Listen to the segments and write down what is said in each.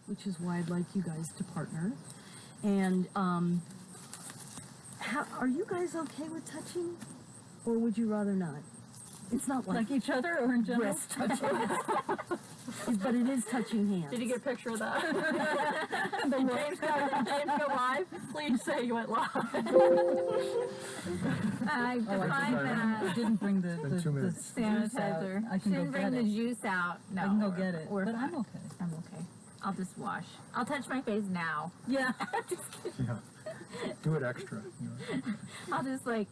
which is why I'd like you guys to partner. And are you guys okay with touching, or would you rather not? It's not like each other or in general? Yes, touching. But it is touching hands. Did you get a picture of that? Did James go live? Please say you went live. I didn't bring the sanitizer. I can Didn't bring the juice out. No. I can go get it. But I'm okay. I'm okay. I'll just wash. I'll touch my face now. Yeah. Just kidding. Yeah. Do it extra. You know. I'll just like.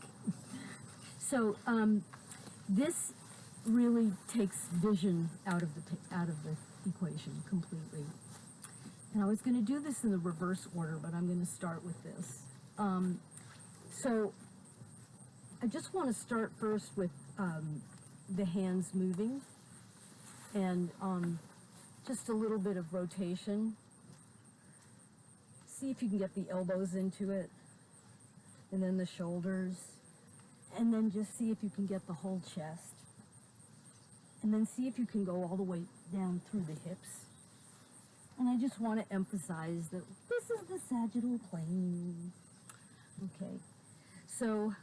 So this really takes vision out of the equation completely. And I was going to do this in the reverse order, but I'm going to start with this. So I just want to start first with the hands moving and just a little bit of rotation. See if you can get the elbows into it, and then the shoulders, and then just see if you can get the whole chest. And then see if you can go all the way down through the hips. And I just want to emphasize that this is the sagittal plane. Okay. So,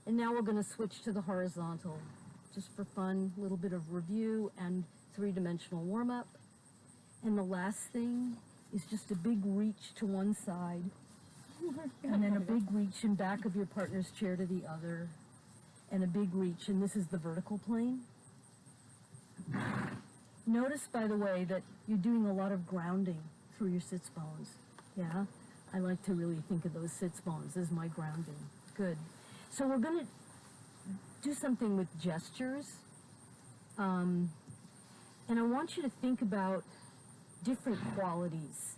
and now we're going to switch to the horizontal. Just for fun, a little bit of review and three-dimensional warm-up. And the last thing is just a big reach to one side. And then a big reach in back of your partner's chair to the other. And a big reach, and this is the vertical plane. Notice, by the way, that you're doing a lot of grounding through your sits bones. Yeah? I like to really think of those sits bones as my grounding. Good. So we're going to do something with gestures. And I want you to think about different qualities.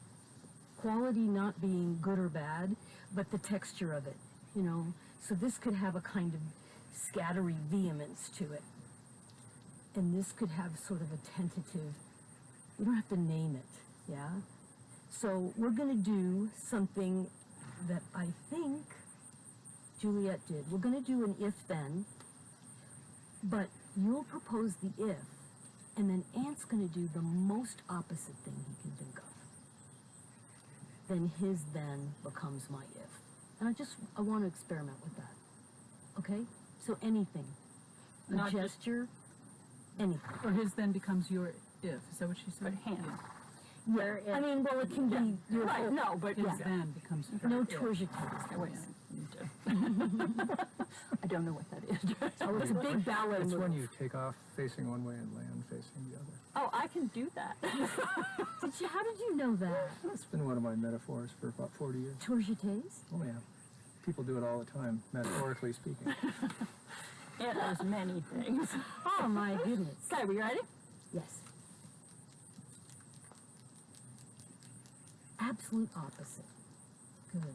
Quality not being good or bad, but the texture of it, you know. So this could have a kind of scattery vehemence to it. And this could have sort of a tentative, you don't have to name it, yeah? So we're going to do something that I think Juliet did. We're going to do an if-then, but you'll propose the if, and then Ant's going to do the most opposite thing he can think of. Then his then becomes my if. And I want to experiment with that, okay? So anything, a gesture, anything. Or his then becomes your if. Is that what she said? Hand. Yeah. I mean, well, it can be your Right, no, but his then becomes her no if. tourgitate. Wait a minute. I don't know what that is. Oh, it's a big ballet It's move. when you take off facing one way and land facing the other. Oh, I can do that. How did you know that? That's been one of my metaphors for about 40 years. Tourgitates? Oh, yeah. People do it all the time, metaphorically speaking. It knows many things. Oh, my goodness. Okay, we ready? Yes. Absolute opposite. Good.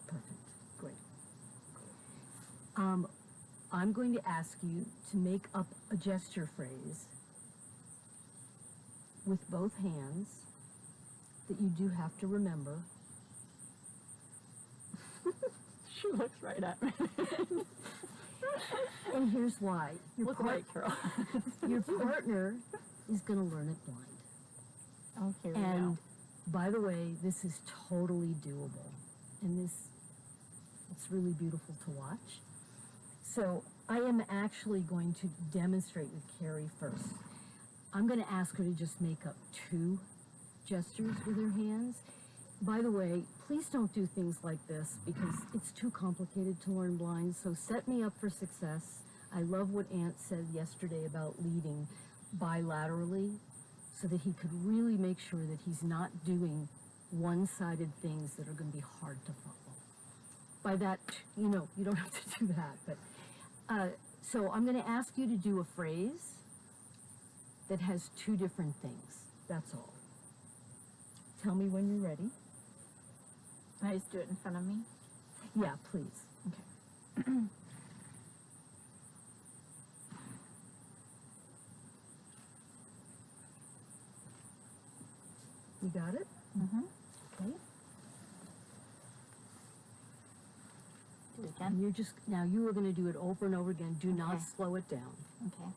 Perfect. Great. I'm going to ask you to make up a gesture phrase with both hands that you do have to remember. She looks right at me. And here's why. Look right, Carol. Your partner is going to learn it blind. Okay, And by the way, this is totally doable. And it's really beautiful to watch. So I am actually going to demonstrate with Carrie first. I'm going to ask her to just make up 2 gestures with her hands. By the way, please don't do things like this because it's too complicated to learn blind, so set me up for success. I love what Ant said yesterday about leading bilaterally so that he could really make sure that he's not doing one-sided things that are going to be hard to follow. By that, you know, you don't have to do that, but so I'm going to ask you to do a phrase that has 2 different things. That's all. Tell me when you're ready. Can I just do it in front of me? Yeah, please. Okay. You got it? Mm-hmm. Okay. Do And you're just, now you are going to do it over and over again. Do not Okay. slow it down. Okay.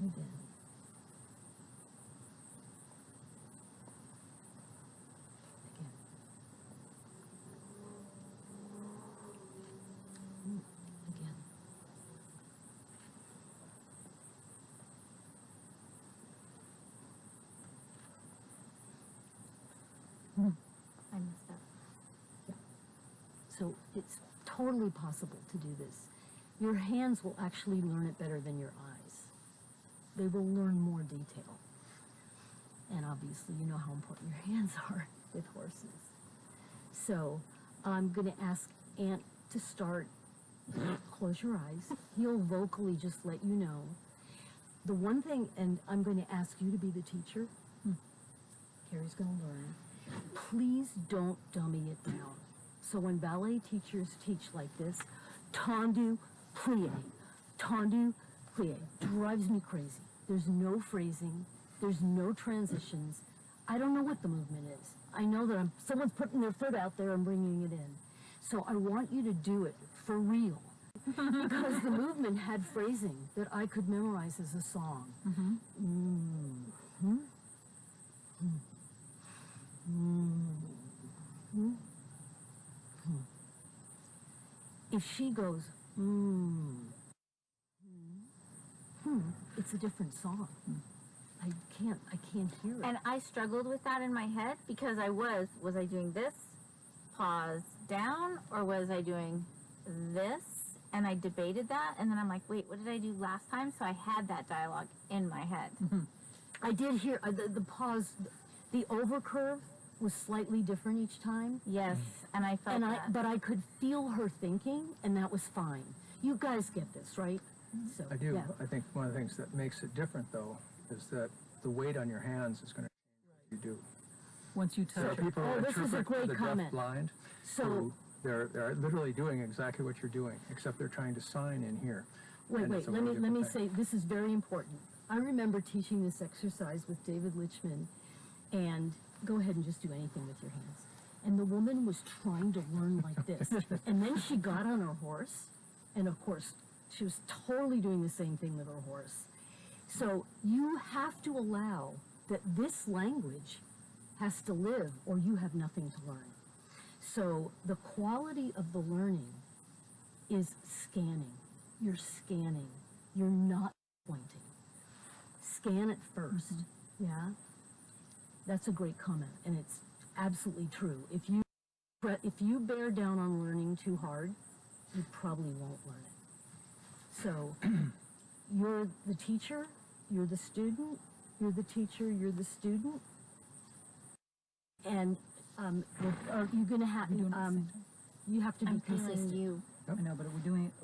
And again. Again. Again. I messed up. So it's totally possible to do this. Your hands will actually learn it better than your eyes. They will learn more detail. And obviously, you know how important your hands are with horses. So I'm going to ask Ant to start. Close your eyes. He'll vocally just let you know. The one thing, and I'm going to ask you to be the teacher. Carrie's going to learn. Please don't dummy it down. So when ballet teachers teach like this, tendu, plie, drives me crazy. There's no phrasing. There's no transitions. I don't know what the movement is. I know that someone's putting their foot out there and bringing it in. So I want you to do it for real. Because the movement had phrasing that I could memorize as a song. If she goes, it's a different song. I can't hear it. And I struggled with that in my head because was I doing this, pause down, or was I doing this? And I debated that, and then I'm like, wait, what did I do last time? So I had that dialogue in my head. I did hear the pause, the overcurve was slightly different each time. Yes, and I felt that. But I could feel her thinking, and that was fine. You guys get this, right? So I do. yeah. I think one of the things that makes it different, though, is that the weight on your hands is going to change what you do. Once you There are touch it. people Oh, who this is a interpret great the comment. deaf-blind So- who they're literally doing exactly what you're doing, except they're trying to sign in here. Wait, And it's a let very me different thing. say, this is very important. I remember teaching this exercise with David Lichman, and go ahead and just do anything with your hands. And the woman was trying to learn like this. And then she got on her horse, and of course, she was totally doing the same thing with her horse. So you have to allow that this language has to live, or you have nothing to learn. So the quality of the learning is scanning. You're scanning. You're not pointing. Scan it first. Yeah? That's a great comment, and it's absolutely true. If you bear down on learning too hard, you probably won't learn it. So you're the teacher, you're the student, you're the teacher, you're the student, and are you going to have you have to be I'm feeling consistent. you. I know, but are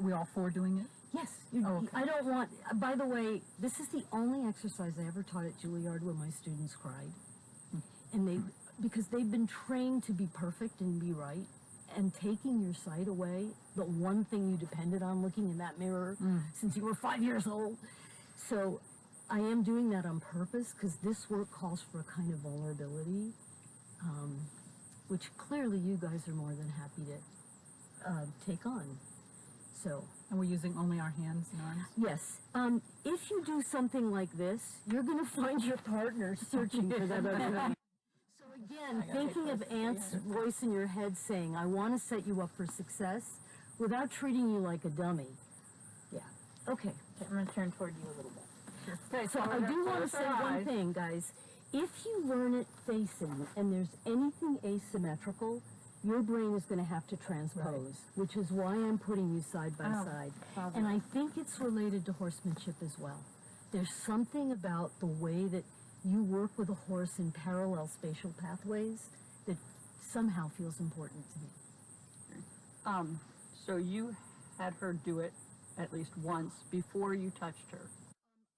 we all four doing it? Yes, okay. I don't want. By the way, this is the only exercise I ever taught at Juilliard where my students cried, and because they've been trained to be perfect and be right, and taking your sight away, the one thing you depended on, looking in that mirror since you were 5 years old. So I am doing that on purpose because this work calls for a kind of vulnerability, which clearly you guys are more than happy to take on. So. And we're using only our hands and arms? Yes. If you do something like this, you're going to find your partner searching for that other hand. So again, thinking of Ant's voice in your head saying, I want to set you up for success without treating you like a dummy. Yeah. Okay. I'm going to turn toward you a little bit. Okay, So I do want to say one thing, guys. If you learn it facing and there's anything asymmetrical, your brain is going to have to transpose, which is why I'm putting you side by side. probably. And I think it's related to horsemanship as well. There's something about the way that you work with a horse in parallel spatial pathways that somehow feels important to me. So you had her do it at least once before you touched her.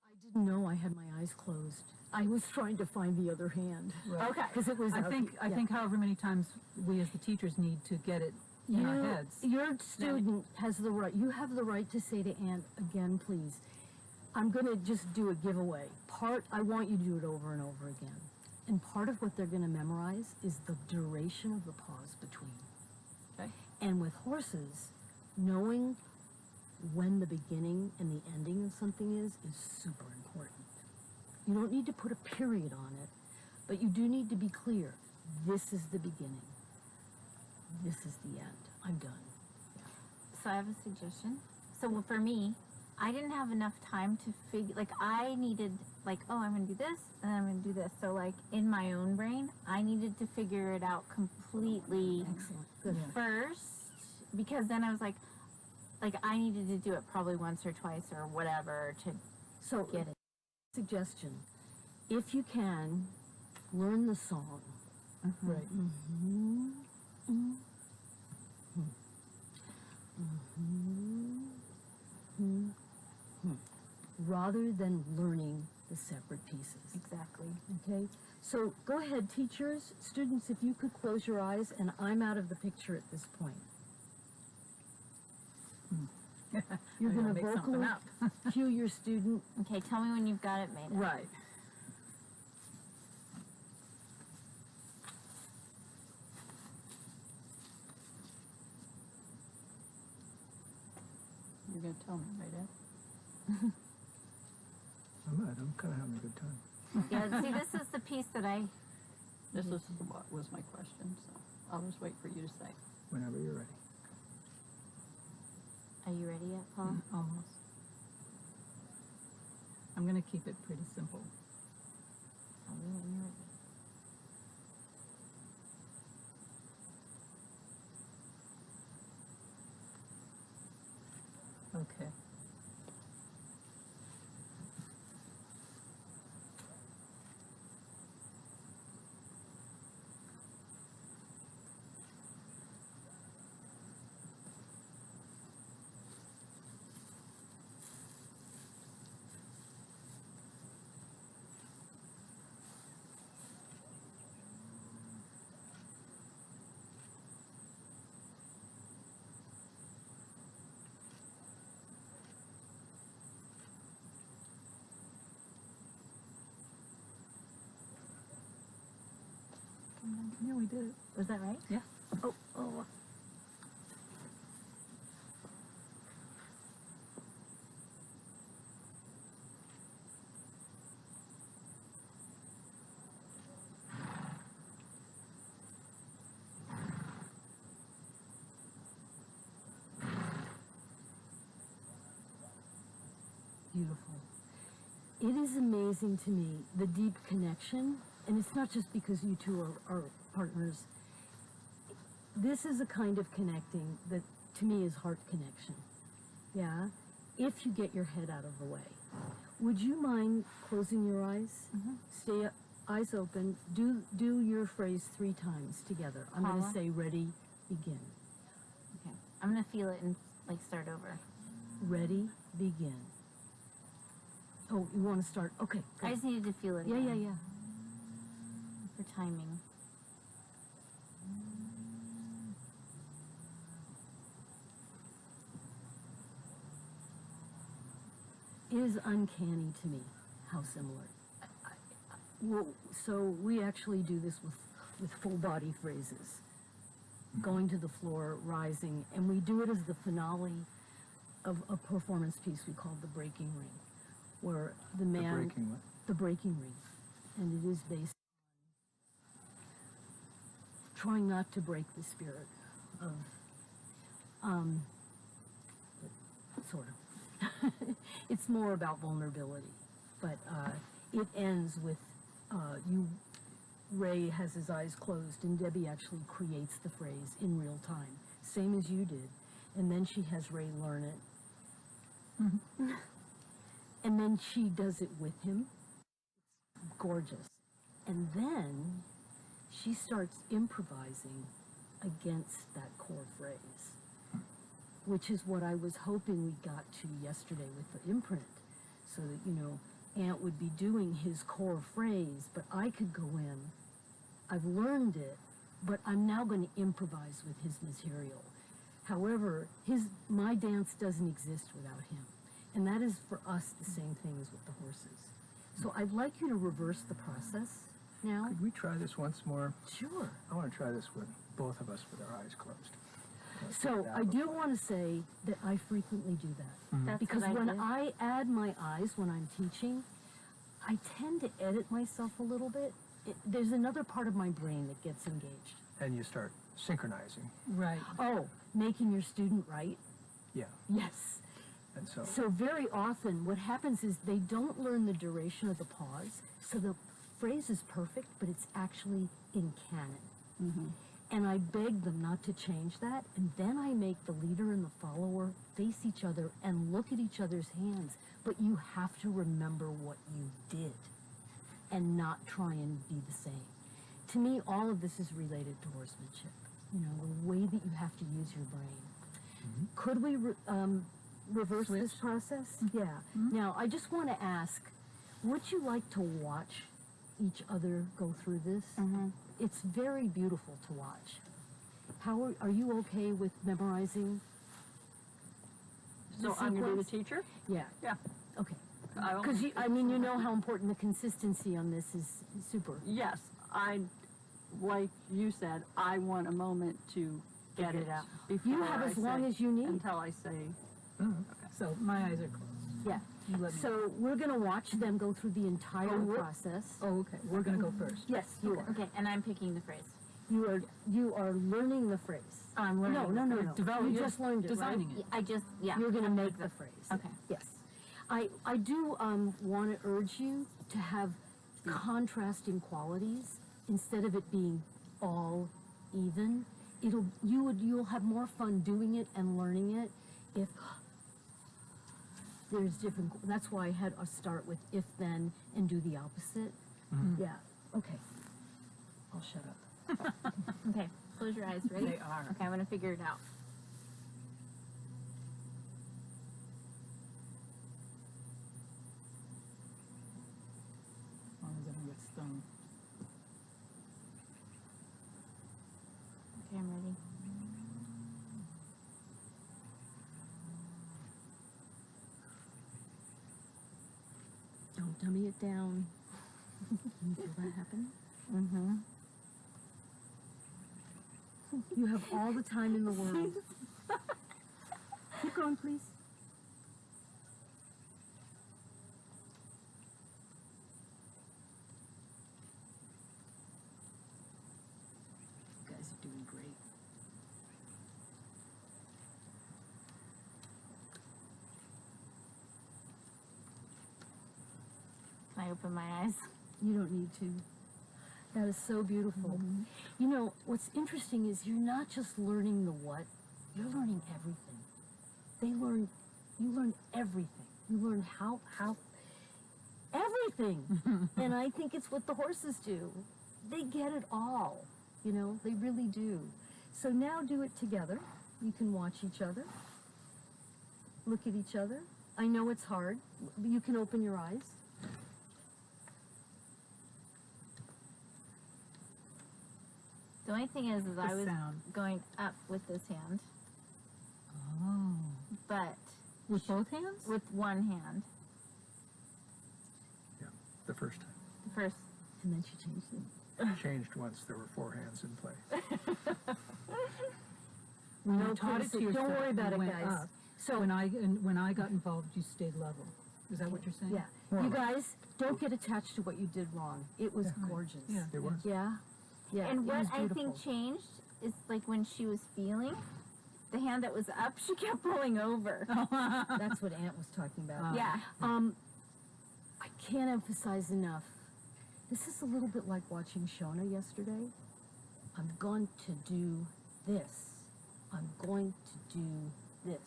I didn't know I had my eyes closed. I was trying to find the other hand. Right. Okay. Because it was I out think the- yeah. however many times we as the teachers need to get it in our heads. Your student has the right, you have the right to say to Aunt, again, please, I'm going to just do a giveaway. I want you to do it over and over again. And part of what they're going to memorize is the duration of the pause between. Okay. And with horses, knowing when the beginning and the ending of something is super important. You don't need to put a period on it, but you do need to be clear. This is the beginning. This is the end. I'm done. So I have a suggestion. So for me, I didn't have enough time to figure, like I needed, like, oh, I'm going to do this, and I'm going to do this. So like in my own brain, I needed to figure it out completely Excellent. Good. first, because then I was like I needed to do it probably once or twice or whatever to So, get it. suggestion, if you can, learn the song. Right. Mm-hmm. Mm-hmm. Mm-hmm. Mm-hmm. Rather than learning the separate pieces. Exactly. Okay? So go ahead, teachers, students, if you could close your eyes, and I'm out of the picture at this point. You're I'm going gonna to make something vocally up. cue your student. Okay, tell me when you've got it made up. Right. You're going to tell me, right, Ed? I'm kind of having a good time. Yeah, see, this is the piece that This is what was my question, so I'll just wait for you to say. Whenever you're ready. Are you ready yet, Paul? Almost. I'm going to keep it pretty simple. Tell me when you're ready. Okay. Yeah, we did it. Was that right? Yeah. Oh. Beautiful. It is amazing to me, the deep connection, and it's not just because you two are partners. This is a kind of connecting that to me is heart connection. Yeah? If you get your head out of the way. Would you mind closing your eyes? Stay eyes open. Do your phrase 3 times together. I'm going to Paula? say ready, begin. Okay. I'm gonna feel it and like start over. Ready, begin. Oh, you want to start? Okay. I Good. just needed to feel it Yeah, again. yeah. For timing. It is uncanny to me how similar. Well, so we actually do this with full body phrases. Going to the floor, rising, and we do it as the finale of a performance piece we call The Breaking Ring, where the man... The breaking what? The Breaking Ring. And it is based on trying not to break the spirit of, sort of. It's more about vulnerability, but it ends with Ray has his eyes closed, and Debbie actually creates the phrase in real time, same as you did, and then she has Ray learn it, and then she does it with him. It's gorgeous, and then she starts improvising against that core phrase, which is what I was hoping we got to yesterday with the imprint, so that, you know, Ant would be doing his core phrase, but I could go in. I've learned it, but I'm now going to improvise with his material. However, my dance doesn't exist without him. And that is for us the same thing as with the horses. So I'd like you to reverse the process now. Could we try this once more? Sure. I want to try this with both of us with our eyes closed. Let's So take that I do before. want to say that I frequently do that. That's Because what I when do. I add my eyes when I'm teaching, I tend to edit myself a little bit. There's another part of my brain that gets engaged. And you start synchronizing. Right. Oh, making your student right? Yeah. Yes. And so, So very often what happens is they don't learn the duration of the pause, so the phrase is perfect, but it's actually in canon. And I beg them not to change that, and then I make the leader and the follower face each other and look at each other's hands, but you have to remember what you did and not try and be the same. To me, all of this is related to horsemanship, you know, the way that you have to use your brain. Could we reverse this process? Yeah. Now, I just want to ask, would you like to watch each other go through this? It's very beautiful to watch. How are you okay with memorizing? So the I'm going to be the sequence? teacher? Yeah. Yeah. Okay. I will- Because I mean, you know how important the consistency on this is super. Yes, like you said, I want a moment to get it out. You have as long as you need. Until I say, So my eyes are closed. Yeah. You let me. So we're going to watch them go through the entire process. Oh, okay. We're gonna go first. Yes, you are. Okay, and I'm picking the phrase. You are learning the phrase. I'm learning. No, no, no, You're no. developing- You you're just learned it, designing right? it. You're going to make the phrase. Okay. Yes. I do want to urge you to have contrasting qualities instead of it being all even. You'll have more fun doing it and learning it if there's different. That's why I had us start with if then and do the opposite. Yeah. Okay. I'll shut up. Okay, close your eyes. Ready? They are. Okay, I'm gonna figure it out. As long as I don't get stung. Okay, I'm ready. Don't dummy it down. You feel that happen? You have all the time in the world. Keep going, please. You guys are doing great. Can I open my eyes? You don't need to. That is so beautiful. You know, what's interesting is you're not just learning the what, you're learning everything. You learn everything. You learn how everything. And I think it's what the horses do. They get it all, you know, they really do. So now do it together. You can watch each other, look at each other. I know it's hard. You can open your eyes. The only thing is I The was sound. going up with this hand, Oh. but With both hands? with one hand. yeah, the first time. The first. And then she changed it. Changed once there were 4 hands in play. When No you taught it to criticism. yourself, Don't worry about you it, went guys. up. So When I got involved, you stayed level. Is that what you're saying? yeah, More you or less. guys don't get attached to what you did wrong. It was Right. gorgeous. Yeah. It was. Yeah. Yeah. And it what was I beautiful. think changed is like when she was feeling, the hand that was up, she kept pulling over. That's what Ant was talking about. Yeah. I can't emphasize enough. This is a little bit like watching Shona yesterday. I'm going to do this. I'm going to do this.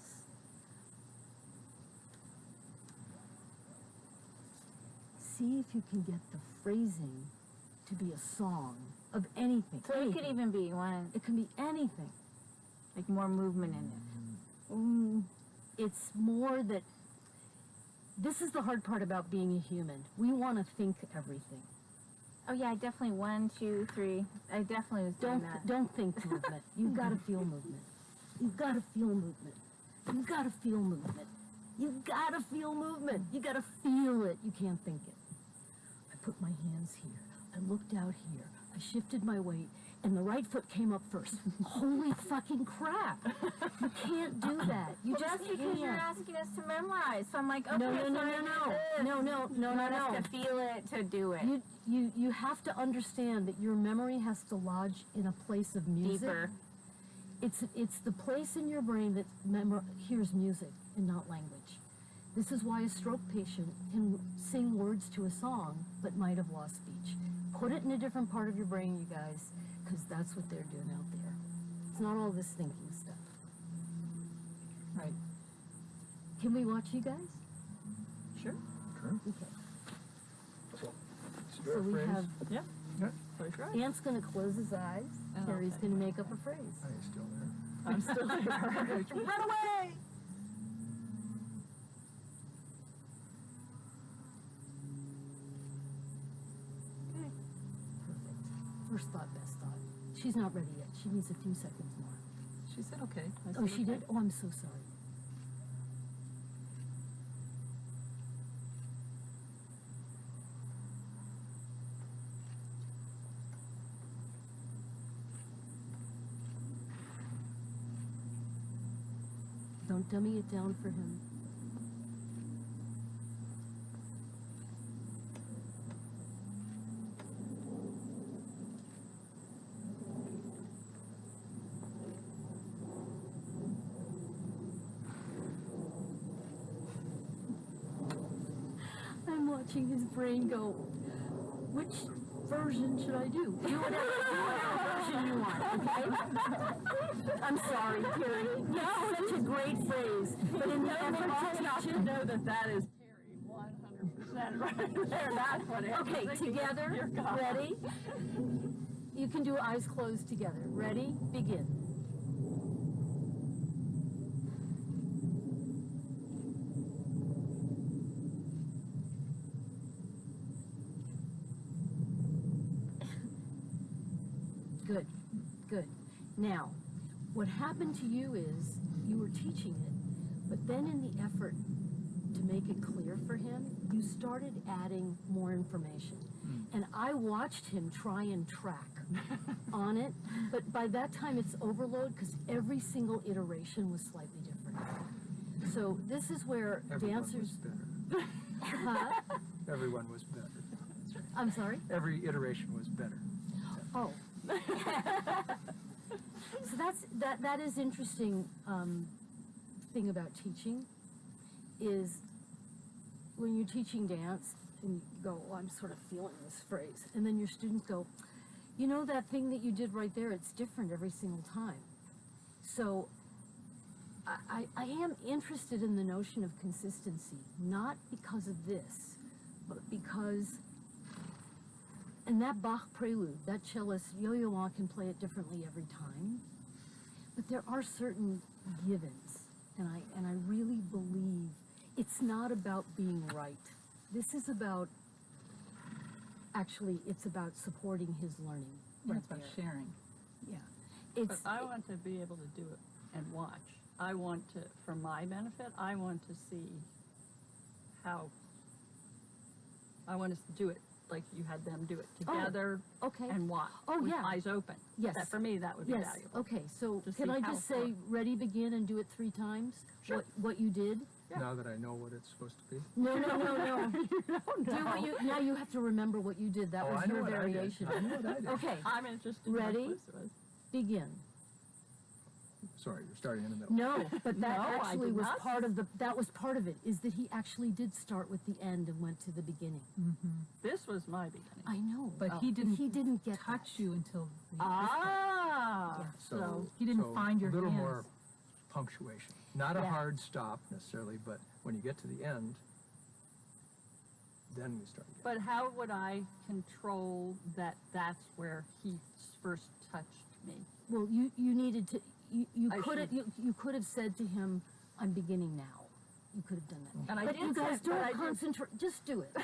See if you can get the phrasing to be a song of anything. So it could anything. even be one, It can be anything. like more movement in it. It's more that this is the hard part about being a human. We want to think everything. Oh yeah, I definitely 1, 2, 3. I definitely was doing that. Don't think movement. You've got to feel movement. You've got to feel movement. You've got to feel movement. You've got to feel movement. You got to feel it. You can't think it. I put my hands here. I looked out here. I shifted my weight, and the right foot came up first. Holy fucking crap! You can't do that. You Well, just that's because you're can't. asking us to memorize. So I'm like, okay, No, no, so no, I no, did no, this. no, no, no, You no, want us no. to feel it to do it. You have to understand that your memory has to lodge in a place of music. Deeper. It's the place in your brain that hears music and not language. This is why a stroke patient can sing words to a song but might have lost speech. Put it in a different part of your brain, you guys, because that's what they're doing out there. It's not all this thinking stuff. Right. Can we watch you guys? Sure. Sure. Okay. So So we have, Yeah. Yeah. Very right. Ant's going to close his eyes. And I'll Terry's take going to my make up a phrase. Are you still there? I'm still here. Run away! Perfect. First thought, best thought. She's not ready yet. She needs a few seconds more. She said okay. I Oh, said she okay. did? Oh, I'm so sorry. Don't dummy it down for him. I'm watching his brain go, which version should I do? Do whatever version you want, okay? I'm sorry, Terry. That's such a great phrase. But in the effort to teach it, know that is Terry 100% right there. That's what it is. okay, together, You're gone. ready? You can do eyes closed together. Ready? Begin. Good, good. Now, what happened to you is you were teaching it, but then in the effort to make it clear for him, you started adding more information. And I watched him try and track on it, but by that time it's overload because every single iteration was slightly different. So this is where Everyone dancers... was better. Huh? Everyone was better. I'm sorry? Every iteration was better. Oh. So that is interesting thing about teaching is when you're teaching dance and you go, oh, I'm sort of feeling this phrase, and then your students go, you know that thing that you did right there, it's different every single time. So I am interested in the notion of consistency, not because of this, but because, and that Bach prelude, that cellist, Yo-Yo Ma can play it differently every time, but there are certain givens, and I really believe it's not about being right. This is about, actually, it's about supporting his learning. Yeah, Right it's about there. sharing. Yeah. But It's, I want to be able to do it and watch. I want to, for my benefit, I want to see how, I want us to do it like you had them do it together okay. and watch. Oh, with yeah. eyes open. Yes. That, for me, that would be Yes, valuable. okay, so To can see I how just it say, works. ready, begin, and do it 3 times? Sure. What you did? Yeah. Now that I know what it's supposed to be. No, no, no, no. You don't Do what know. you, now you have to remember what you did. That Oh, was I know your what I did. variation. I know what I did. Okay, I'm interested in Ready? what this was. begin. Sorry, you're starting in the middle. No, but that No, I actually did was not. part of that was part of it, is that he actually did start with the end and went to the beginning. This was my beginning. I know. But Oh, he didn't get touch that. you until the Ah! Yeah. So, he didn't so find your a little hands. more punctuation. Not a Yeah. hard stop necessarily, but when you get to the end, then we start again. but how would I control that that's where he first touched me? Well, you needed to, you I could have, should- you could have said to him, I'm beginning now. You could have done that. And I But did you guys say- but I don't did- concentrate, just do it.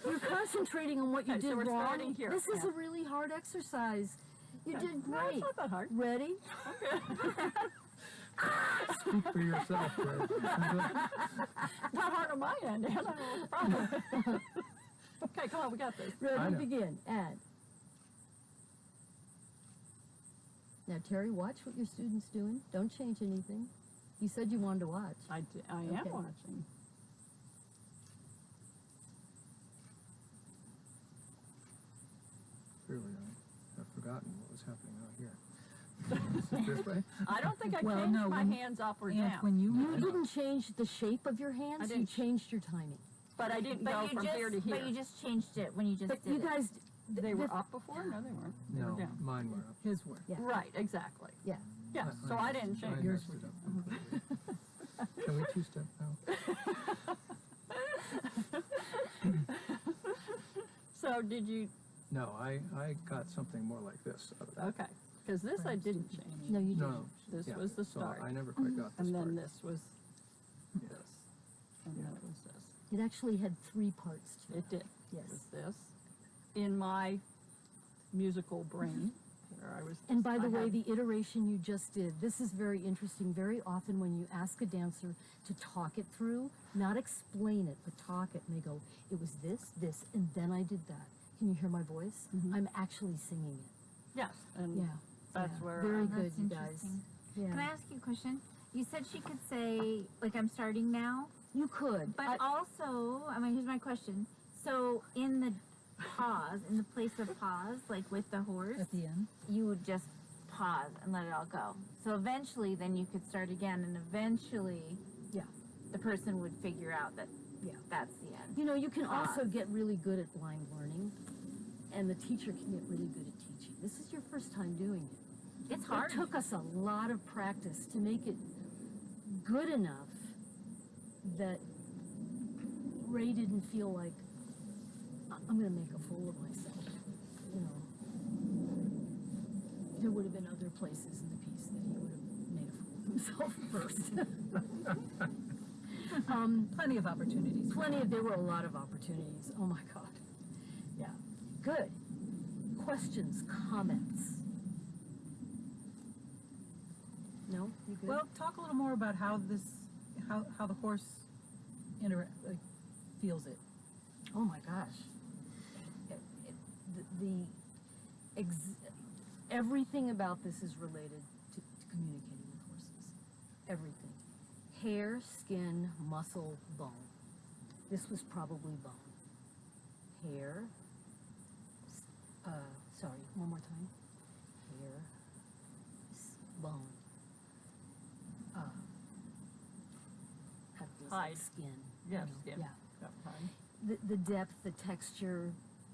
You're concentrating on what you Okay, so did we're wrong. starting here, This is yeah. a really hard exercise. You Okay. did No, it's great. not that hard. Ready? Speak for yourself, Fred. Not hard on my end, and I don't have a problem. Okay, come on, we got this. I Ready, know. begin, add. Now, Terry, watch what your student's doing. Don't change anything. You said you wanted to watch. I am Okay. watching. Clearly, I've forgotten what was happening out here. Is it this way? I don't think I Well, changed no, my when- hands up or And down, when you, You didn't change the shape of your hands, you didn't. changed your timing. but I didn't go But you from just, here to here. but you just changed it when you just But did you it. guys, They were up before? No, they weren't. They No, were down. mine were up. his work. Yeah. Right, exactly. Yeah. Yeah, so I didn't change. I Yours messed it up completely. Can we two-step now? So did you, No, I got something more like this out of that. okay, because this I didn't change. No, you didn't. No, This yeah, was the so start. I never quite got this And part. then this was Yeah. this. And then it was this. It actually had 3 parts to it. It did. Yes. It was this. In my musical brain, where I was. And by the I way, had- the iteration you just did, this is very interesting. Very often when you ask a dancer to talk it through, not explain it, but talk it, and they go, it was this, and then I did that. Can you hear my voice? Mhm. I'm actually singing it. Yes, and Yeah. that's yeah. where. Very Oh, good, that's you guys. interesting. Yeah. Can I ask you a question? You said she could say, like, I'm starting now, You could. but also, I mean, here's my question. So in the pause, in the place of pause, like with the horse, At the end. you would just pause and let it all go. So eventually, then you could start again, and eventually, Yeah. the person would figure out that Yeah. that's the end. You know, you can also Pause. get really good at blind learning, and the teacher can get really good at teaching. This is your first time doing it. It's hard. It took us a lot of practice to make it good enough that Ray didn't feel like, I'm going to make a fool of myself. You know, there would have been other places in the piece that he would have made a fool of himself first. Plenty of opportunities. There were a lot of opportunities. Oh my God. Yeah. Good. Questions, comments? No? You good? Well, talk a little more about how this, how the horse feels it. Oh my gosh. Everything about this is related to communicating with horses. Everything. Hair, skin, muscle, bone. This was probably bone. Hair. Sorry, one more time. Hair, bone. That feels like Hide. skin. Yeah, you know, skin. Yeah. Yep, fine. The depth, the texture,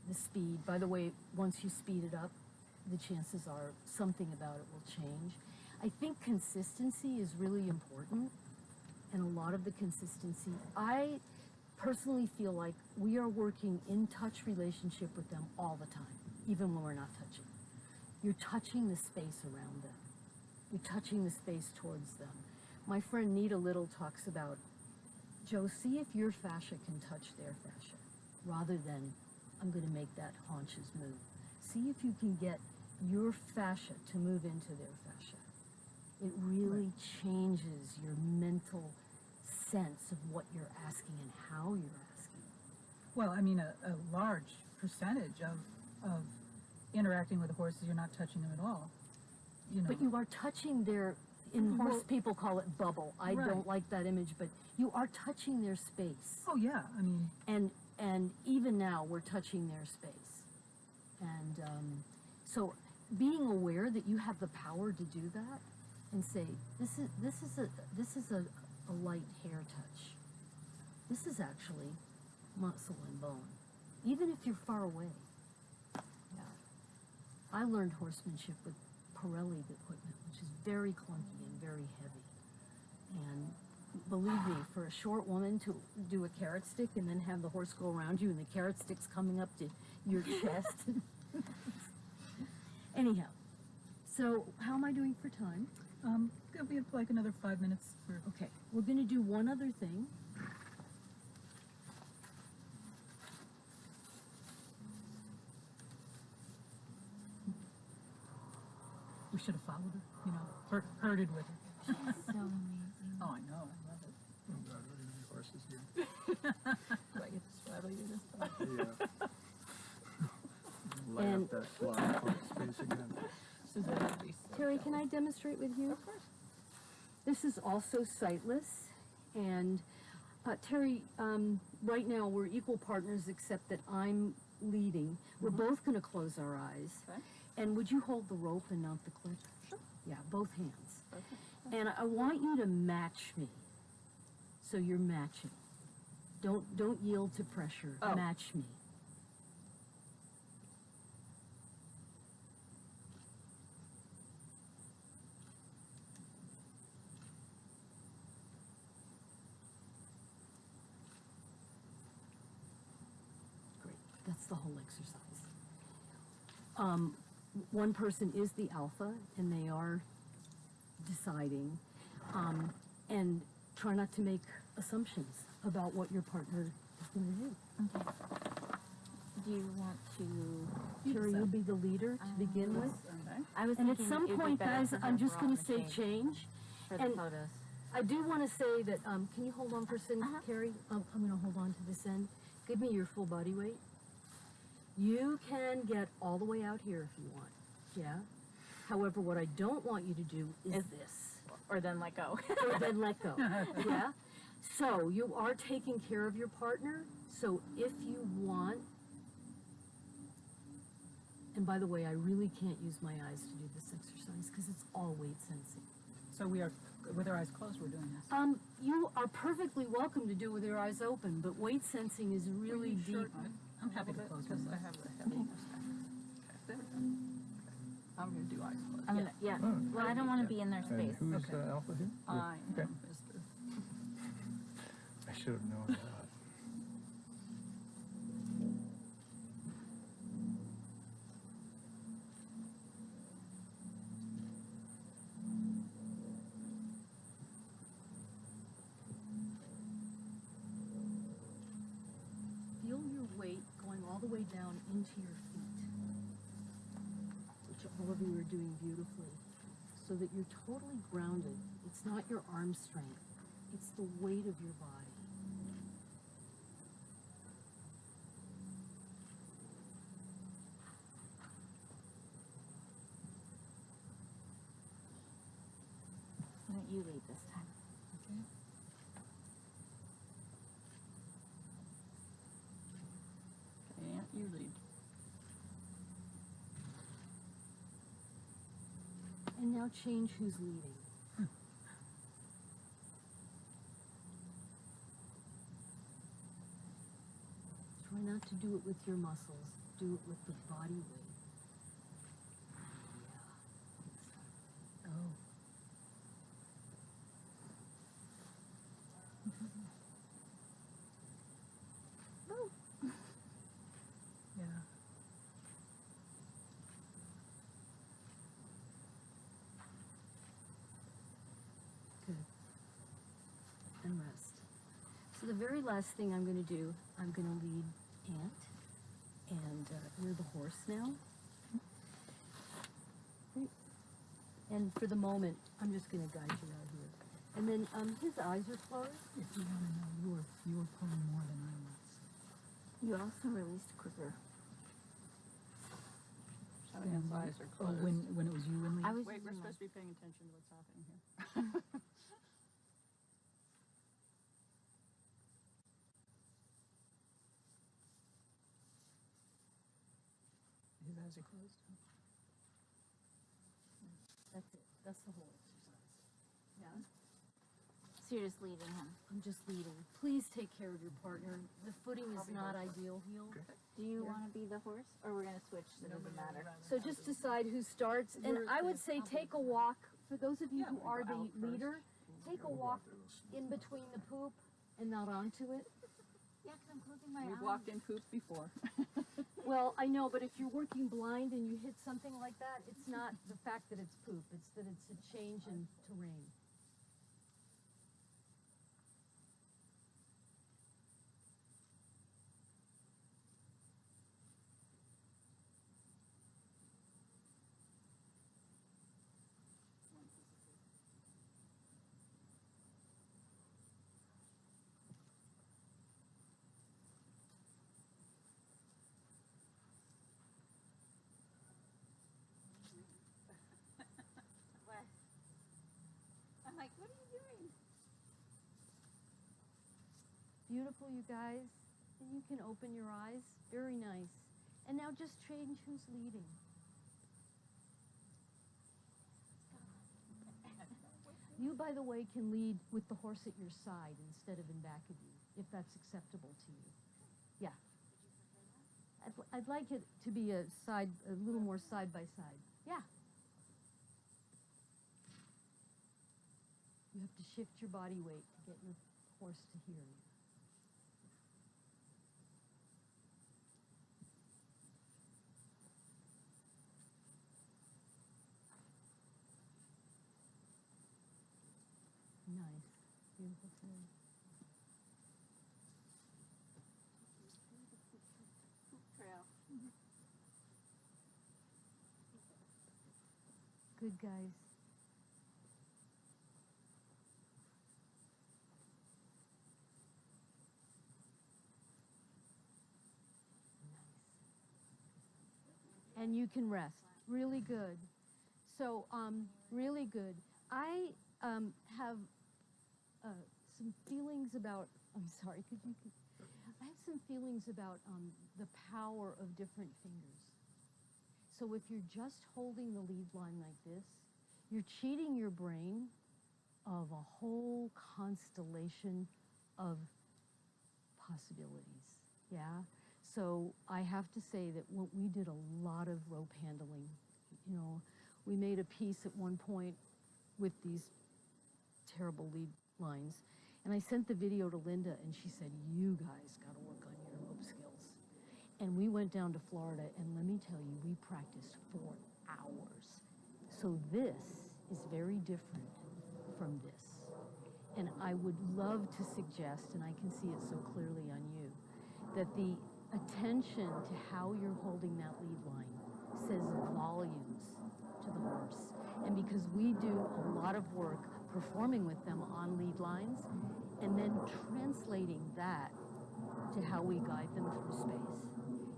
the speed. By the way, once you speed it up, the chances are something about it will change. I think consistency is really important, and a lot of the consistency, I personally feel like we are working in touch relationship with them all the time, even when we're not touching. You're touching the space around them. You're touching the space towards them. My friend Nita Little talks about, Joe, see if your fascia can touch their fascia, rather than, I'm going to make that haunches move. See if you can get your fascia to move into their fascia. It really changes your mental sense of what you're asking and how you're asking. Well, I mean, a large percentage of interacting with the horses, you're not touching them at all. You know. But you are touching their, in horse people call it bubble. I Right. don't like that image, but you are touching their space. Oh yeah, I mean, And even now, we're touching their space. And so being aware that you have the power to do that and say, this is a light hair touch. This is actually muscle and bone, even if you're far away. Yeah. I learned horsemanship with Pirelli equipment, which is very clunky and very heavy. And believe me, for a short woman to do a carrot stick and then have the horse go around you and the carrot stick's coming up to your chest. Anyhow, so how am I doing for time? good. it'll be like another 5 minutes for. Okay, we're gonna do one other thing. We should have followed her, you know, herded with her. So amazing. Oh, I know, I love it. Oh, God, what are the horses here? Do I get to straddle you this time? Yeah. Light And- up that block space again. Suzanne would be so Terry, jealous. can I demonstrate with you? Of course. This is also sightless, and Terry, right now we're equal partners except that I'm leading. We're both gonna close our eyes. Okay. And would you hold the rope and not the clip? Sure. Yeah, both hands. Okay. And I want you to match me. So you're matching. Don't yield to pressure. Oh. Match me. Great. That's the whole exercise. One person is the alpha, and they are deciding. And try not to make assumptions about what your partner is going to do. Okay. Do you want to? Terry, you'll be the leader to begin with. Okay. I was And at thinking some it would be point, better guys, to I'm have just her going on to the say shade change. for the and- photos. I do want to say that, can you hold on for a second, Uh-huh. Terry? I'm going to hold on to this end. Give me your full body weight. You can get all the way out here if you want, yeah? However, what I don't want you to do is this. Or then let go. Or then let go, yeah? So you are taking care of your partner, so if you want, and by the way, I really can't use my eyes to do this exercise because it's all weight sensing. So we are, with our eyes closed, we're doing this. You are perfectly welcome to do it with your eyes open, but weight sensing is really deep. I'm happy to close Because my I have the heaviness. Okay. There we go. Okay. I'm going to do eyes closed. I'm gonna, yeah. Oh. Well, I don't want to be in their And space. who's Okay. the alpha here? I Okay. am Mr. I should have known that. Feel your weight going all the way down into your feet, which all of you are doing beautifully, so that you're totally grounded. It's not your arm strength, it's the weight of your body. Why don't you lead this time? Okay. Okay, Aunt, you lead. And now change who's leading. Try not to do it with your muscles. Do it with the body weight. Yeah. Oh. Yeah. Good. And rest. So the very last thing I'm going to do, I'm going to lead Ant, and you're the horse now. Great. And for the moment, I'm just going to guide you out here. And then his eyes are closed. If you want to know, you were pulling more than I was. You also released quicker. So Aunt's eyes are Oh, closed. when it was you and Lee? I was Wait, we're using my- supposed to be paying attention to what's happening here. His eyes are closed. That's it. That's the whole exercise. Yeah. So you're just leading him. I'm just leading. Please take care of your partner. The footing is not ideal here. Do you want to be the horse, or we're gonna switch? So it doesn't matter. So just decide who starts, and I would say take a walk, for those of you who are the leader, take a walk in between the poop and not onto it. Yeah, because I'm closing my We've eyes. walked in poop before. Well, I know, but if you're working blind and you hit something like that, it's not the fact that it's poop, it's that it's a change in terrain. What? I'm like, what are you doing? Beautiful, you guys. And you can open your eyes. Very nice. And now just change who's leading. You, by the way, can lead with the horse at your side instead of in back of you, if that's acceptable to you. Yeah. I'd like it to be a little more side by side. Yeah. You have to shift your body weight to get your horse to hear you. Nice. Beautiful too. Poop trail. Good, guys. And you can rest. Really good. So, really good. I have some feelings about, I'm sorry, I have some feelings about the power of different fingers. So if you're just holding the lead line like this, you're cheating your brain of a whole constellation of possibilities, yeah? So I have to say that we did a lot of rope handling. You know, we made a piece at one point with these terrible lead lines, and I sent the video to Linda, and she said, you guys gotta work on your rope skills. And we went down to Florida, and let me tell you, we practiced for hours. So this is very different from this. And I would love to suggest, and I can see it so clearly on you, that the attention to how you're holding that lead line says volumes to the horse. And because we do a lot of work performing with them on lead lines, and then translating that to how we guide them through space,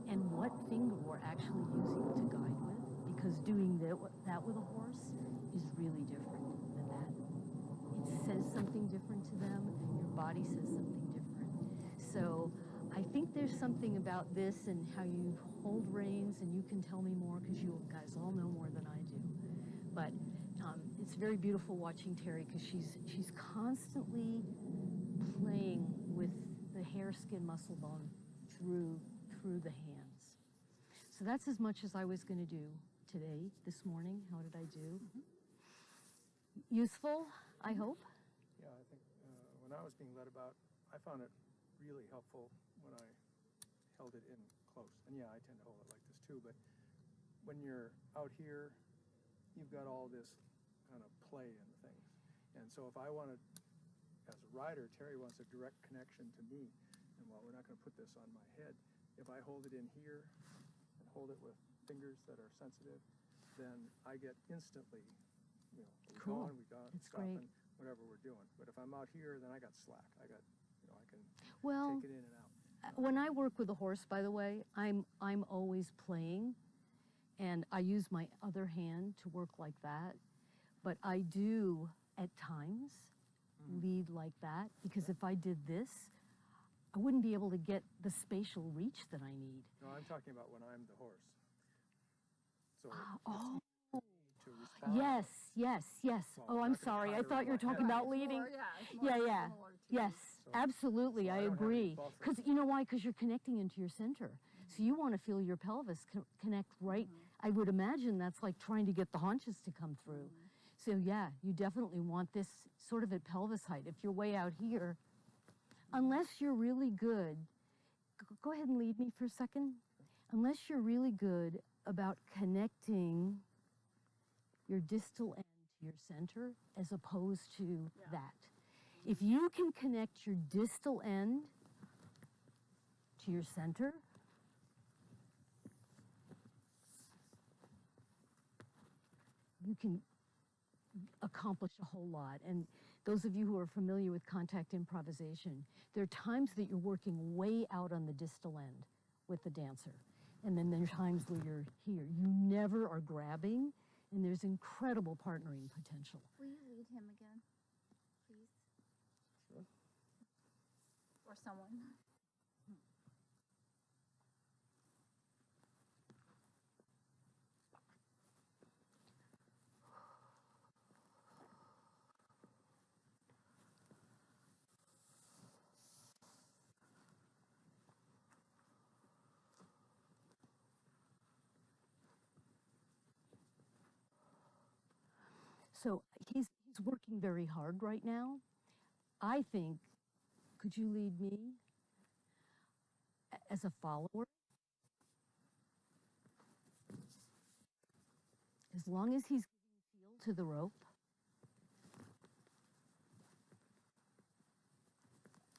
and what finger we're actually using to guide with, because doing that with a horse is really different than that. It says something different to them, your body says something different. So I think there's something about this and how you hold reins, and you can tell me more because you guys all know more than I do. But it's very beautiful watching Terry because she's constantly playing with the hair, skin, muscle, bone through the hands. So that's as much as I was going to do today, this morning. How did I do? Useful, I hope. Yeah, I think when I was being led about, I found it really helpful when I held it in close. And yeah, I tend to hold it like this too, but when you're out here, you've got all this kind of play in things. And so if I wanted, as a rider, Terry wants a direct connection to me, and while we're not going to put this on my head, if I hold it in here and hold it with fingers that are sensitive, then I get instantly, you know, we're Cool. going, we got That's stopping, great. whatever we're doing. But if I'm out here, then I got slack. I got, you know, I can Well, take it in and out. when I work with a horse, by the way, I'm always playing, and I use my other hand to work like that. But I do, at times, lead like that, because if I did this, I wouldn't be able to get the spatial reach that I need. No, I'm talking about when I'm the horse. So Oh, it's to respond. yes. Well, Oh, I'm I'm not gonna sorry. tie I it thought around you were my talking head. about leading. It's Yeah. similar to Yes, So- absolutely. so I I don't have any agree. buffer. Because you know why? Because you're connecting into your center. So you want to feel your pelvis connect right. I would imagine that's like trying to get the haunches to come through. So yeah, you definitely want this sort of at pelvis height. If you're way out here, unless you're really good go ahead and lead me for a second. Unless you're really good about connecting your distal end to your center as opposed to that. If you can connect your distal end to your center, you can accomplish a whole lot. And those of you who are familiar with contact improvisation, there are times that you're working way out on the distal end with the dancer. And then there's times where you're here. You never are grabbing, and there's incredible partnering potential. Will you lead him again, please? Sure. Or someone? So he's working very hard right now. I think, could you lead me as a follower? As long as he's giving feel to the rope,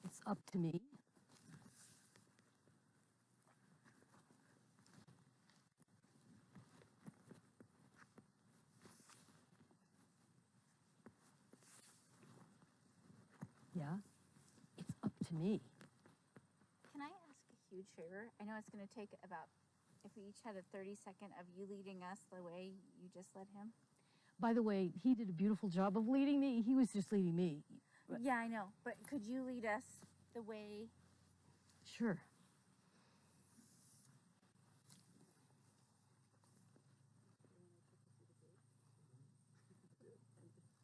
it's up to me. Yeah, it's up to me. Can I ask a huge favor? I know it's going to take about, if we each had a 30-second of you leading us the way you just led him. By the way, he did a beautiful job of leading me. He was just leading me. Yeah, I know. But could you lead us the way? Sure.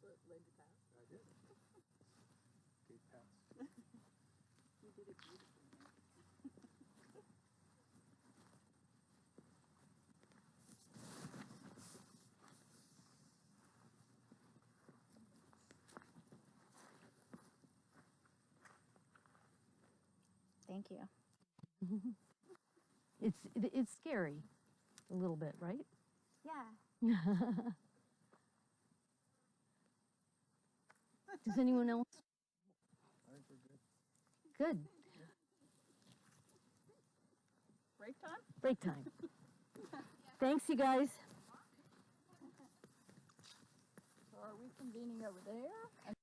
I did. Gate pass. Thank you. It's scary, a little bit, right? Yeah. Does anyone else? I think we're good. Good. Break time? Break time. Thanks, you guys. So are we convening over there?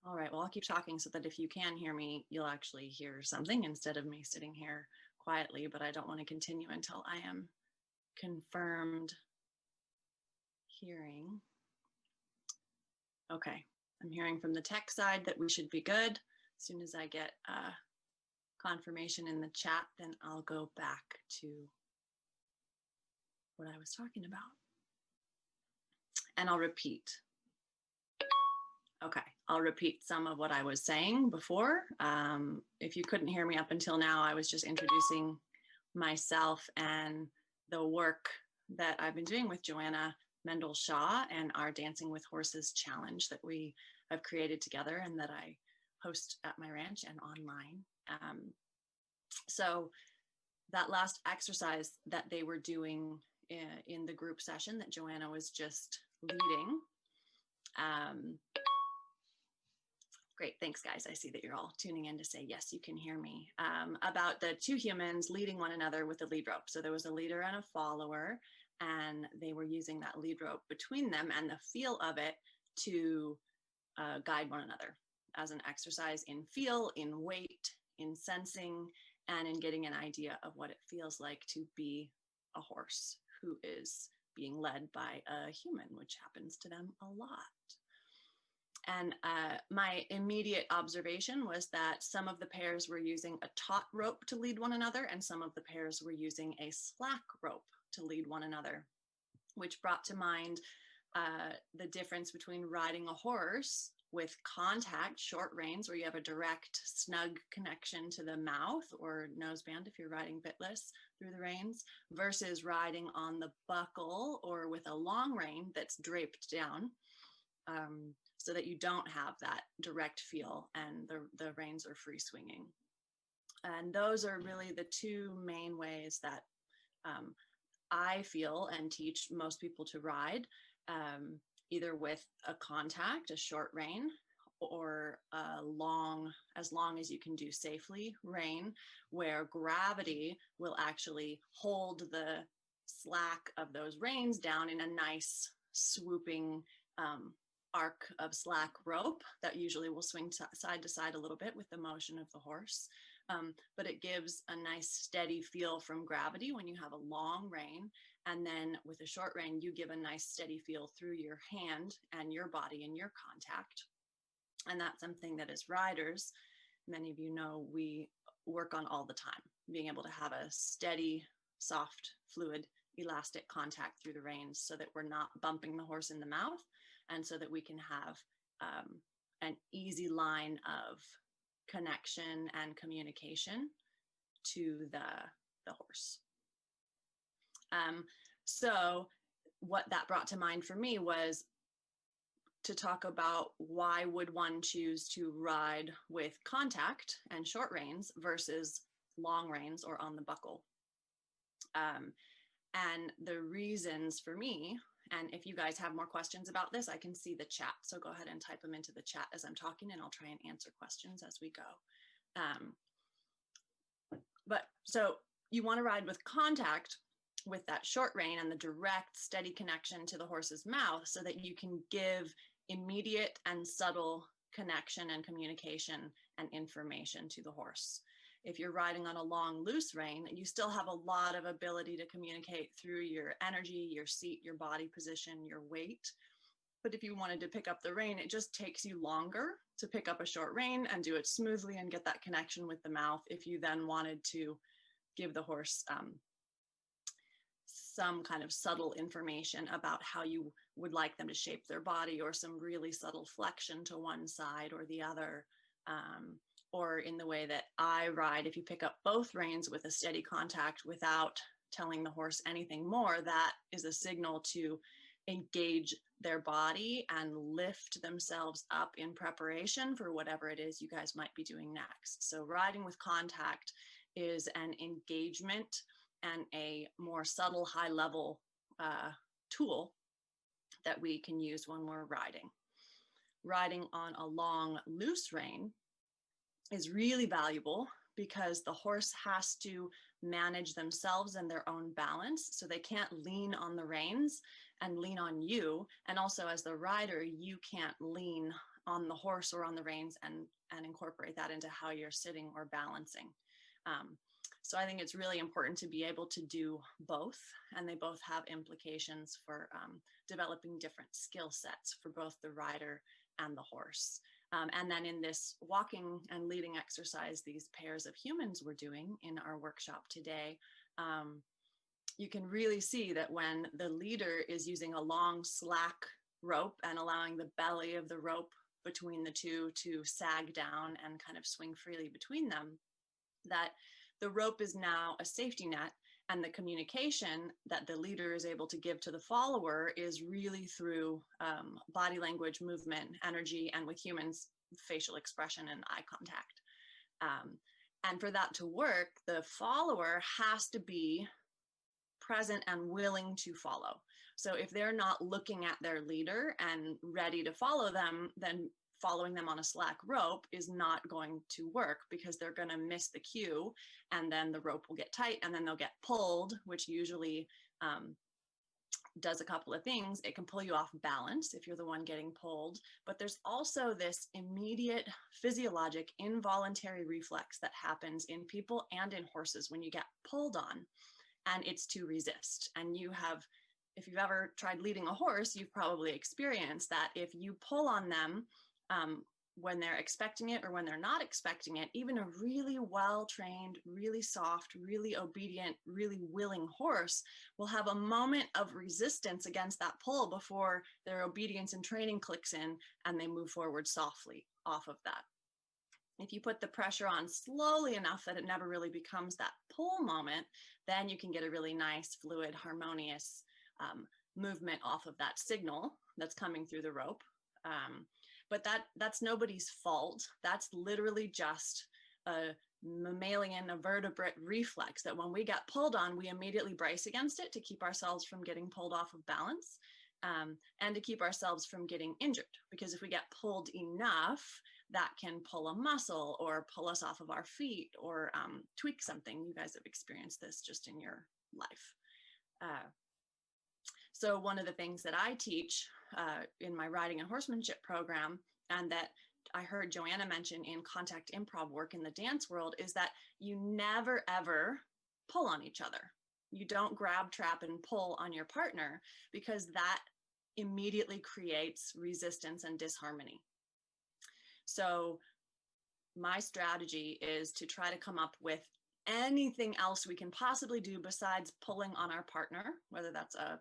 All right, well, I'll keep talking so that if you can hear me, you'll actually hear something instead of me sitting here quietly, but I don't want to continue until I am confirmed hearing. Okay, I'm hearing from the tech side that we should be good. As soon as I get confirmation in the chat, then I'll go back to what I was talking about. And I'll repeat. Okay, I'll repeat some of what I was saying before. If you couldn't hear me up until now, I was just introducing myself and the work that I've been doing with Joanna Mendel-Shaw and our Dancing with Horses challenge that we have created together and that I host at my ranch and online. So that last exercise that they were doing in the group session that Joanna was just leading, great, thanks guys. I see that you're all tuning in to say, yes, you can hear me. About the two humans leading one another with a lead rope. So there was a leader and a follower, and they were using that lead rope between them and the feel of it to guide one another as an exercise in feel, in weight, in sensing, and in getting an idea of what it feels like to be a horse who is being led by a human, which happens to them a lot. And my immediate observation was that some of the pairs were using a taut rope to lead one another, and some of the pairs were using a slack rope to lead one another, which brought to mind the difference between riding a horse with contact, short reins, where you have a direct, snug connection to the mouth or noseband if you're riding bitless through the reins, versus riding on the buckle or with a long rein that's draped down. So that you don't have that direct feel and the reins are free swinging. And those are really the two main ways that I feel and teach most people to ride, either with a contact, a short rein, or a long, as long as you can do safely, rein, where gravity will actually hold the slack of those reins down in a nice swooping arc of slack rope that usually will swing side to side a little bit with the motion of the horse. But it gives a nice steady feel from gravity when you have a long rein. And then with a short rein, you give a nice steady feel through your hand and your body and your contact. And that's something that as riders, many of you know, we work on all the time, being able to have a steady, soft, fluid, elastic contact through the reins so that we're not bumping the horse in the mouth, and so that we can have an easy line of connection and communication to the horse. So what that brought to mind for me was to talk about why would one choose to ride with contact and short reins versus long reins or on the buckle. And the reasons for me, and if you guys have more questions about this, I can see the chat. So go ahead and type them into the chat as I'm talking, and I'll try and answer questions as we go. But so you want to ride with contact with that short rein and the direct, steady connection to the horse's mouth so that you can give immediate and subtle connection and communication and information to the horse. If you're riding on a long, loose rein, you still have a lot of ability to communicate through your energy, your seat, your body position, your weight. But if you wanted to pick up the rein, it just takes you longer to pick up a short rein and do it smoothly and get that connection with the mouth. If you then wanted to give the horse some kind of subtle information about how you would like them to shape their body, or some really subtle flexion to one side or the other, or in the way that I ride, if you pick up both reins with a steady contact without telling the horse anything more, that is a signal to engage their body and lift themselves up in preparation for whatever it is you guys might be doing next. So riding with contact is an engagement and a more subtle, high level tool that we can use when we're riding. Riding on a long, loose rein is really valuable because the horse has to manage themselves and their own balance. So they can't lean on the reins and lean on you. And also as the rider, you can't lean on the horse or on the reins and incorporate that into how you're sitting or balancing. So I think it's really important to be able to do both, and they both have implications for developing different skill sets for both the rider and the horse. And then in this walking and leading exercise, these pairs of humans we're doing in our workshop today, you can really see that when the leader is using a long slack rope and allowing the belly of the rope between the two to sag down and kind of swing freely between them, that the rope is now a safety net, and the communication that the leader is able to give to the follower is really through body language, movement, energy, and with humans, facial expression and eye contact. And for that to work, the follower has to be present and willing to follow. So if they're not looking at their leader and ready to follow them, then following them on a slack rope is not going to work, because they're going to miss the cue, and then the rope will get tight, and then they'll get pulled, which usually does a couple of things. It can pull you off balance if you're the one getting pulled, but there's also this immediate physiologic involuntary reflex that happens in people and in horses when you get pulled on, and it's to resist. And you have, if you've ever tried leading a horse, you've probably experienced that if you pull on them when they're expecting it or when they're not expecting it, even a really well-trained, really soft, really obedient, really willing horse will have a moment of resistance against that pull before their obedience and training clicks in and they move forward softly off of that. If you put the pressure on slowly enough that it never really becomes that pull moment, then you can get a really nice, fluid, harmonious movement off of that signal that's coming through the rope. But that's nobody's fault. That's literally just a mammalian, a vertebrate reflex that when we get pulled on, we immediately brace against it to keep ourselves from getting pulled off of balance, and to keep ourselves from getting injured. Because if we get pulled enough, that can pull a muscle or pull us off of our feet or tweak something. You guys have experienced this just in your life. So one of the things that I teach in my riding and horsemanship program, and that I heard Joanna mention in contact improv work in the dance world, is that you never ever pull on each other. You don't grab, trap, and pull on your partner, because that immediately creates resistance and disharmony. So my strategy is to try to come up with anything else we can possibly do besides pulling on our partner, whether that's a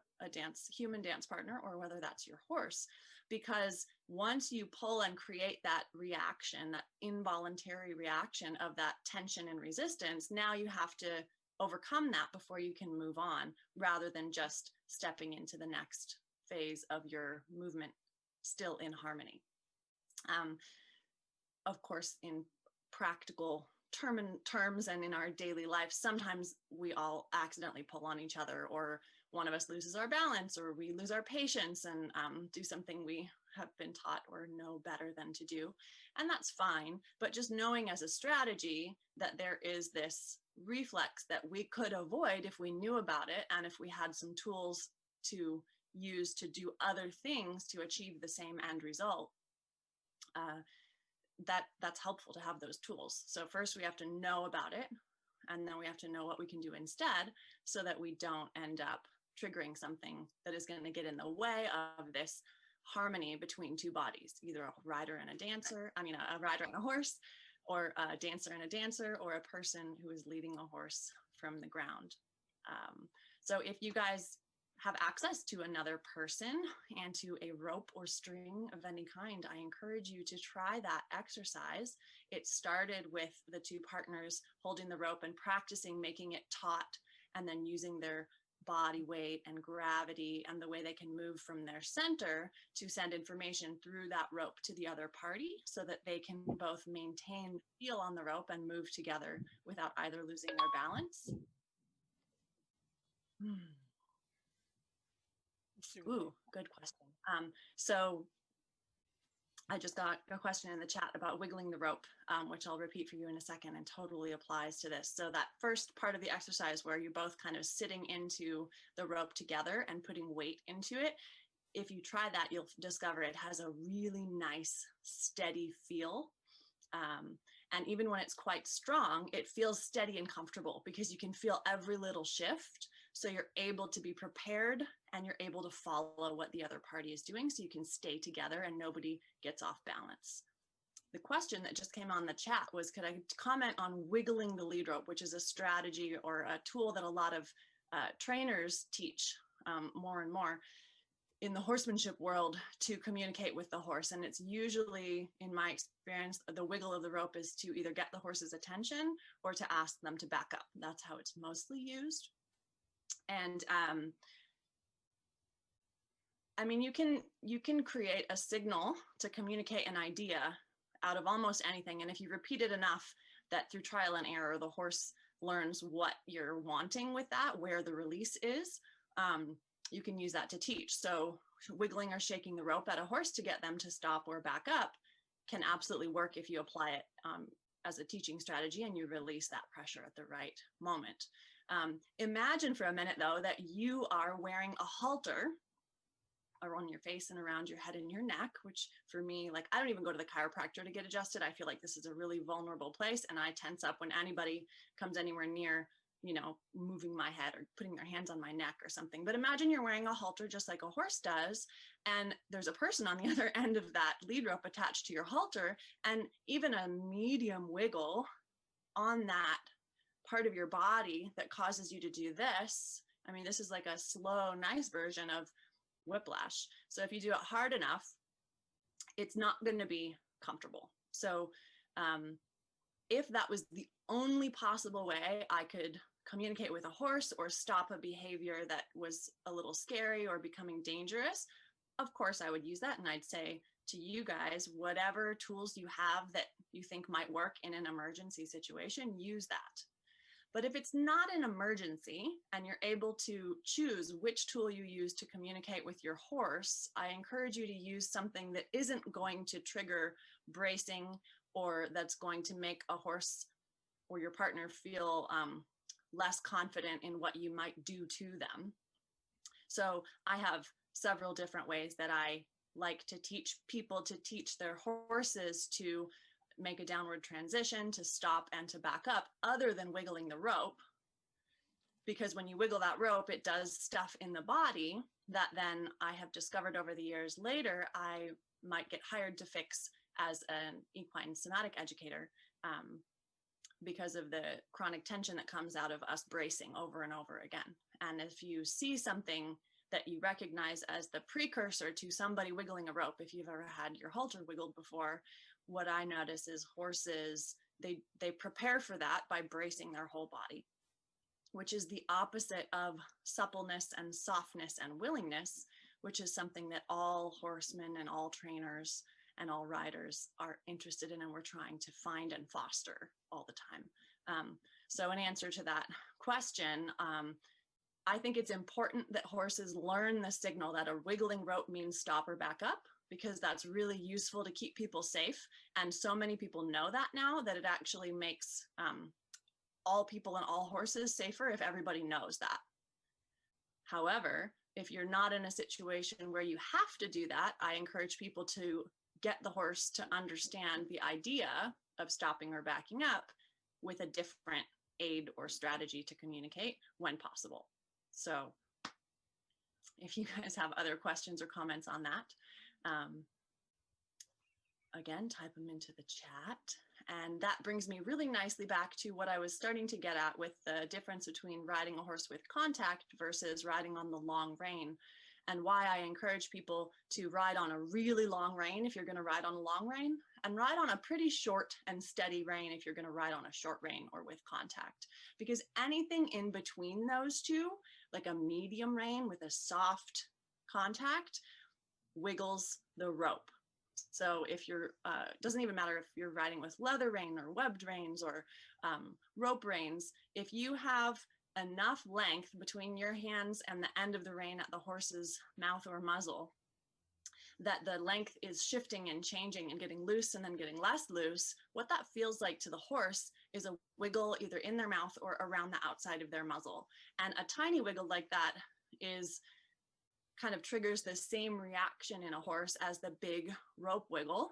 human dance partner or whether that's your horse. Because once you pull and create that reaction, that involuntary reaction of that tension and resistance, now you have to overcome that before you can move on, rather than just stepping into the next phase of your movement still in harmony. Of course, in practical terms and in our daily life, sometimes we all accidentally pull on each other, or one of us loses our balance, or we lose our patience and do something we have been taught or know better than to do. And that's fine, but just knowing as a strategy that there is this reflex that we could avoid if we knew about it, and if we had some tools to use to do other things to achieve the same end result, that's helpful to have those tools. So first we have to know about it, and then we have to know what we can do instead, so that we don't end up triggering something that is going to get in the way of this harmony between two bodies, either a rider and a dancer, a rider and a horse, or a dancer and a dancer, or a person who is leading a horse from the ground. So if you guys have access to another person and to a rope or string of any kind, I encourage you to try that exercise. It started with the two partners holding the rope and practicing making it taut, and then using their body weight and gravity and the way they can move from their center to send information through that rope to the other party, so that they can both maintain feel on the rope and move together without either losing their balance. Ooh, good question. So I just got a question in the chat about wiggling the rope, which I'll repeat for you in a second, and totally applies to this. So that first part of the exercise where you're both kind of sitting into the rope together and putting weight into it, if you try that, you'll discover it has a really nice steady feel. And even when it's quite strong, it feels steady and comfortable because you can feel every little shift. So you're able to be prepared and you're able to follow what the other party is doing, so you can stay together and nobody gets off balance. The question that just came on the chat was, could I comment on wiggling the lead rope, which is a strategy or a tool that a lot of trainers teach more and more in the horsemanship world to communicate with the horse. And it's usually, in my experience, the wiggle of the rope is to either get the horse's attention or to ask them to back up. That's how it's mostly used. And I mean, you can create a signal to communicate an idea out of almost anything. And if you repeat it enough, that through trial and error, the horse learns what you're wanting with that, where the release is. You can use that to teach. So wiggling or shaking the rope at a horse to get them to stop or back up can absolutely work if you apply it as a teaching strategy and you release that pressure at the right moment. Imagine for a minute, though, that you are wearing a halter around your face and around your head and your neck, which for me, like, I don't even go to the chiropractor to get adjusted. I feel like this is a really vulnerable place, and I tense up when anybody comes anywhere near, you know, moving my head or putting their hands on my neck or something. But imagine you're wearing a halter just like a horse does, and there's a person on the other end of that lead rope attached to your halter, and even a medium wiggle on that part of your body that causes you to do this. I mean, this is like a slow, nice version of whiplash. So if you do it hard enough, it's not going to be comfortable. So if that was the only possible way I could communicate with a horse or stop a behavior that was a little scary or becoming dangerous, of course I would use that. And I'd say to you guys, whatever tools you have that you think might work in an emergency situation, use that. But if it's not an emergency and you're able to choose which tool you use to communicate with your horse, I encourage you to use something that isn't going to trigger bracing or that's going to make a horse or your partner feel less confident in what you might do to them. So I have several different ways that I like to teach people to teach their horses to make a downward transition, to stop and to back up, other than wiggling the rope. Because when you wiggle that rope, it does stuff in the body that then I have discovered over the years later, I might get hired to fix as an equine somatic educator because of the chronic tension that comes out of us bracing over and over again. And if you see something that you recognize as the precursor to somebody wiggling a rope, if you've ever had your halter wiggled before, what I notice is horses, they prepare for that by bracing their whole body, which is the opposite of suppleness and softness and willingness, which is something that all horsemen and all trainers and all riders are interested in, and we're trying to find and foster all the time. So in answer to that question, I think it's important that horses learn the signal that a wiggling rope means stop or back up, because that's really useful to keep people safe. And so many people know that now that it actually makes all people and all horses safer if everybody knows that. However, if you're not in a situation where you have to do that, I encourage people to get the horse to understand the idea of stopping or backing up with a different aid or strategy to communicate when possible. So if you guys have other questions or comments on that, again, type them into the chat. And that brings me really nicely back to what I was starting to get at with the difference between riding a horse with contact versus riding on the long rein, and why I encourage people to ride on a really long rein if you're going to ride on a long rein, and ride on a pretty short and steady rein if you're going to ride on a short rein or with contact. Because anything in between those two, like a medium rein with a soft contact, wiggles the rope. So if you're, doesn't even matter if you're riding with leather rein or webbed reins or rope reins, if you have enough length between your hands and the end of the rein at the horse's mouth or muzzle, that the length is shifting and changing and getting loose and then getting less loose, what that feels like to the horse is a wiggle either in their mouth or around the outside of their muzzle. And a tiny wiggle like that is kind of triggers the same reaction in a horse as the big rope wiggle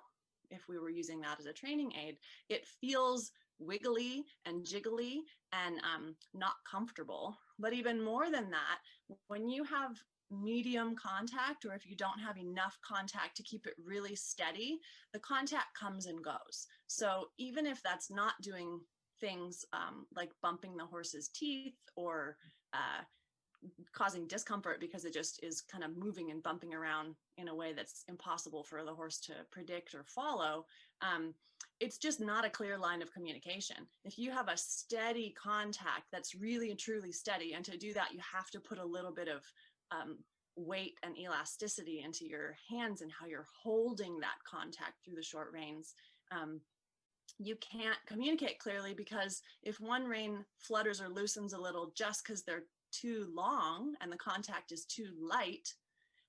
if we were using that as a training aid, it feels wiggly and jiggly and not comfortable. But even more than that, when you have medium contact, or if you don't have enough contact to keep it really steady, the contact comes and goes. So even if that's not doing things like bumping the horse's teeth or causing discomfort because it just is kind of moving and bumping around in a way that's impossible for the horse to predict or follow, it's just not a clear line of communication. If you have a steady contact that's really and truly steady, and to do that, you have to put a little bit of weight and elasticity into your hands and how you're holding that contact through the short reins. You can't communicate clearly, because if one rein flutters or loosens a little just because they're too long and the contact is too light,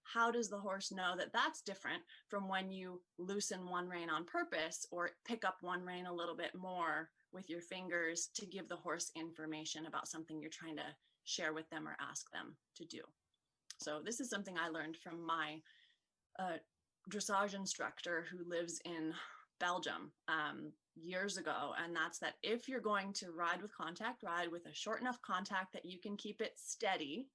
how does the horse know that that's different from when you loosen one rein on purpose or pick up one rein a little bit more with your fingers to give the horse information about something you're trying to share with them or ask them to do? So this is something I learned from my dressage instructor who lives in Belgium years ago, and that's that if you're going to ride with contact, ride with a short enough contact that you can keep it steady.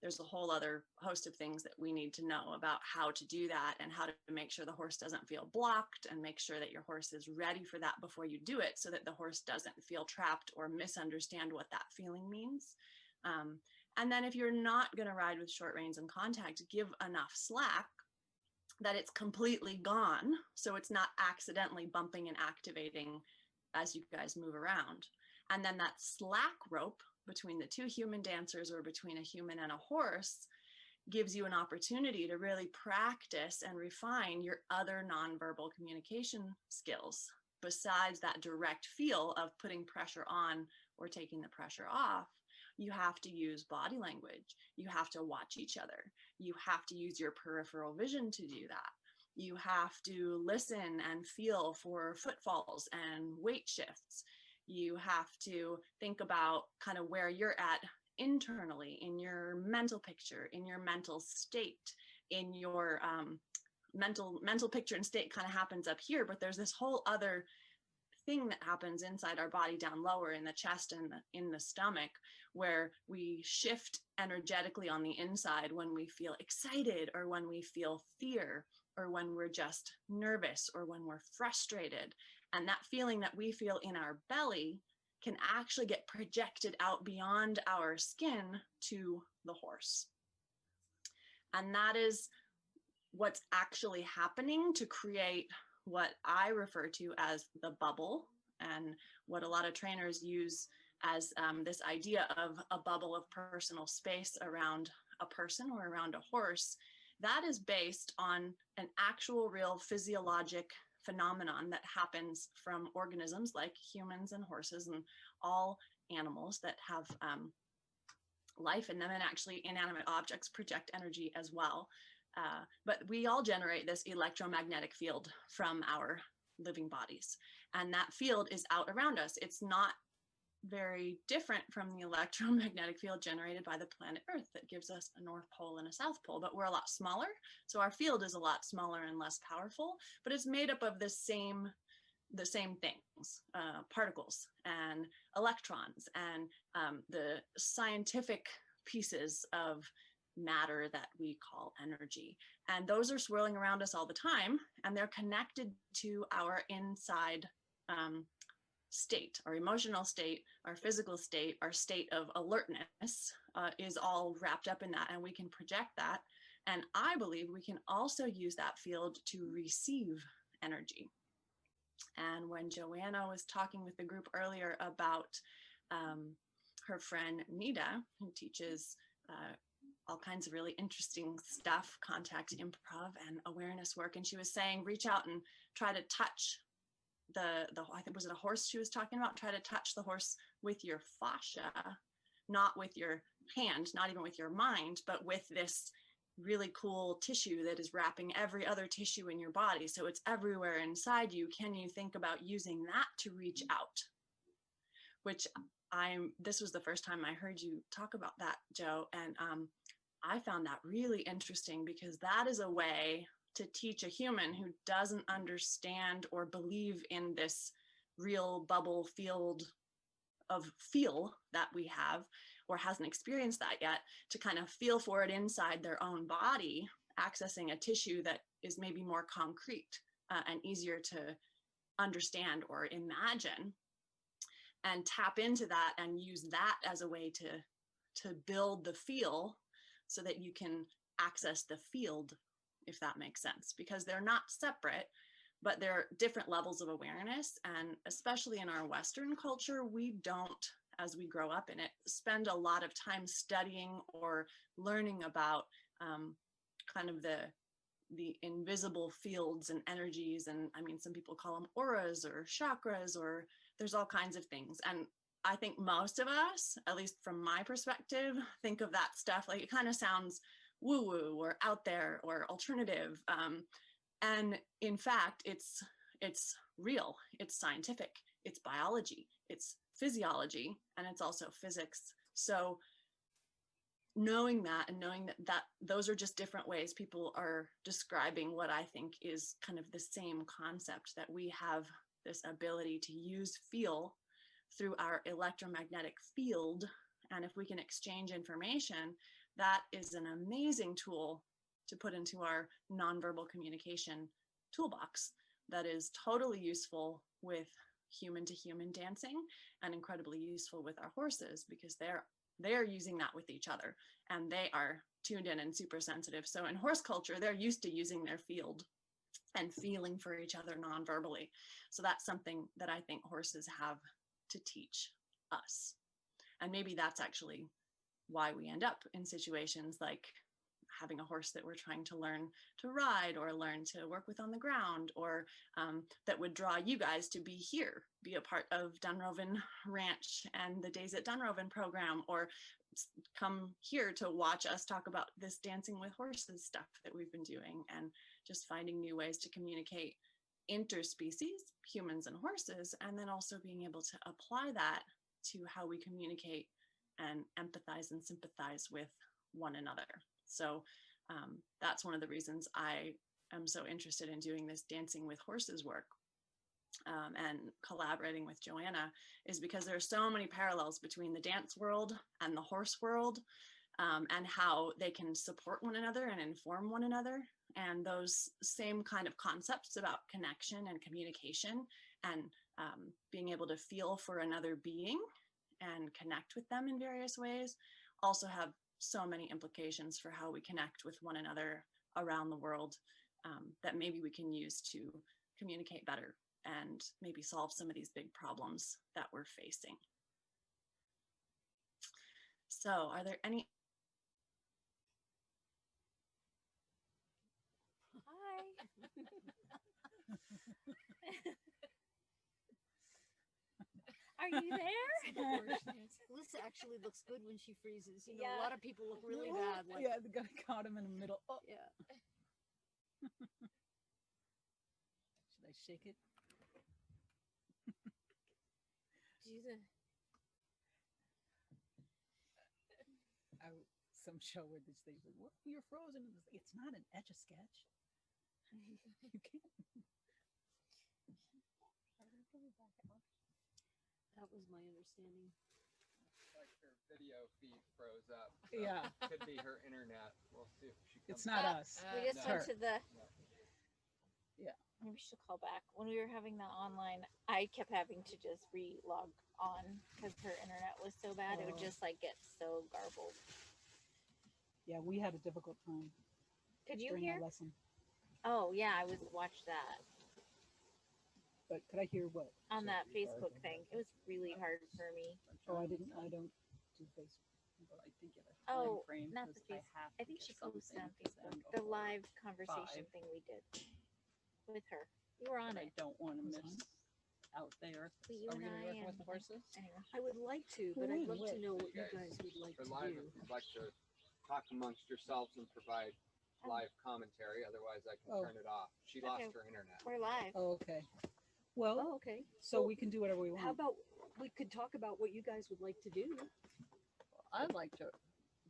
There's a whole other host of things that we need to know about how to do that and how to make sure the horse doesn't feel blocked, and make sure that your horse is ready for that before you do it, so that the horse doesn't feel trapped or misunderstand what that feeling means. And then if you're not going to ride with short reins and contact, give enough slack that it's completely gone, so it's not accidentally bumping and activating as you guys move around. And then that slack rope between the two human dancers, or between a human and a horse, gives you an opportunity to really practice and refine your other nonverbal communication skills, besides that direct feel of putting pressure on or taking the pressure off. You have to use body language. You have to watch each other. You have to use your peripheral vision to do that. You have to listen and feel for footfalls and weight shifts. You have to think about kind of where you're at internally in your mental picture, in your mental state, in your mental picture and state kind of happens up here, but there's this whole other thing that happens inside our body down lower in the chest and in the stomach, where we shift energetically on the inside when we feel excited, or when we feel fear, or when we're just nervous, or when we're frustrated. And that feeling that we feel in our belly can actually get projected out beyond our skin to the horse. And that is what's actually happening to create what I refer to as the bubble, and what a lot of trainers use as this idea of a bubble of personal space around a person or around a horse. That is based on an actual real physiologic phenomenon that happens from organisms like humans and horses and all animals that have life in them, and actually inanimate objects project energy as well. But we all generate this electromagnetic field from our living bodies, and that field is out around us. It's not very different from the electromagnetic field generated by the planet Earth that gives us a North Pole and a South Pole, but we're a lot smaller. So our field is a lot smaller and less powerful, but it's made up of the same things, particles and electrons and the scientific pieces of matter that we call energy. And those are swirling around us all the time, and they're connected to our inside state, our emotional state, our physical state, our state of alertness is all wrapped up in that, and we can project that. And I believe we can also use that field to receive energy. And when Joanna was talking with the group earlier about her friend Nita, who teaches all kinds of really interesting stuff, contact, improv, and awareness work, and she was saying, reach out and try to touch I think, was it a horse she was talking about? Try to touch the horse with your fascia, not with your hand, not even with your mind, but with this really cool tissue that is wrapping every other tissue in your body. So it's everywhere inside you. Can you think about using that to reach out? Which this was the first time I heard you talk about that, Joe. And I found that really interesting, because that is a way to teach a human who doesn't understand or believe in this real bubble field of feel that we have, or hasn't experienced that yet, to kind of feel for it inside their own body, accessing a tissue that is maybe more concrete and easier to understand or imagine, and tap into that and use that as a way to build the feel so that you can access the field, if that makes sense, because they're not separate, but they're different levels of awareness. And especially in our Western culture, we don't, as we grow up in it, spend a lot of time studying or learning about kind of the invisible fields and energies. And I mean, some people call them auras or chakras, or there's all kinds of things. And I think most of us, at least from my perspective, think of that stuff like it kind of sounds woo-woo or out there or alternative. And in fact, it's real, it's scientific, it's biology, it's physiology, and it's also physics. So knowing that and knowing that those are just different ways people are describing what I think is kind of the same concept, that we have this ability to use feel through our electromagnetic field. And if we can exchange information, that is an amazing tool to put into our nonverbal communication toolbox that is totally useful with human to human dancing and incredibly useful with our horses, because they're using that with each other and they are tuned in and super sensitive. So in horse culture, they're used to using their field and feeling for each other non-verbally. So that's something that I think horses have to teach us. And maybe that's actually why we end up in situations like having a horse that we're trying to learn to ride or learn to work with on the ground, or that would draw you guys to be here, be a part of Dunrovin Ranch and the Days at Dunrovin program, or come here to watch us talk about this dancing with horses stuff that we've been doing, and just finding new ways to communicate interspecies, humans and horses, and then also being able to apply that to how we communicate and empathize and sympathize with one another. So that's one of the reasons I am so interested in doing this dancing with horses work and collaborating with Joanna, is because there are so many parallels between the dance world and the horse world, and how they can support one another and inform one another. And those same kind of concepts about connection and communication and being able to feel for another being and connect with them in various ways also have so many implications for how we connect with one another around the world, that maybe we can use to communicate better and maybe solve some of these big problems that we're facing. So are there any? Hi. Are you there? Lisa actually looks good when she freezes. You know, Yeah. a lot of people look really bad. Like, Yeah, the guy caught him in the middle. Oh, yeah. should I shake it? Jesus. Some show where this thing said, "What? You're frozen." It's not an Etch-a-Sketch. You can't. That was my understanding. Like her video feed froze up. So Yeah. Could be her internet. We'll see if she comes It's not back. us. We just No. went to the. Yeah. Maybe we should call back. When we were having that online, I kept having to just re-log on because her internet was so bad. It would Oh. just like get so garbled. Yeah, we had a difficult time Could you during hear? our lesson. Oh yeah, I was watched that But could I hear what? on that Facebook thing. It was really hard for me. Oh, I don't do Facebook. But I think in a Oh, time frame, not the 'cause face. have I to think get she posted on something, 'cause Facebook then the before live conversation 5. thing we did with her. You were on But I it. don't want to Who's miss out there. But you Are and we gonna be I working with and- the horses? Anyway. I would like to, but I'd love to Wait. know what You you guys would like For to live, do. if you'd like to talk amongst yourselves and provide live commentary, otherwise I can Oh. turn it off. She lost Okay. her internet. We're live. Oh, okay. Well, Oh, okay. so Well, we can do whatever we want. How about we could talk about what you guys would like to do? I'd like to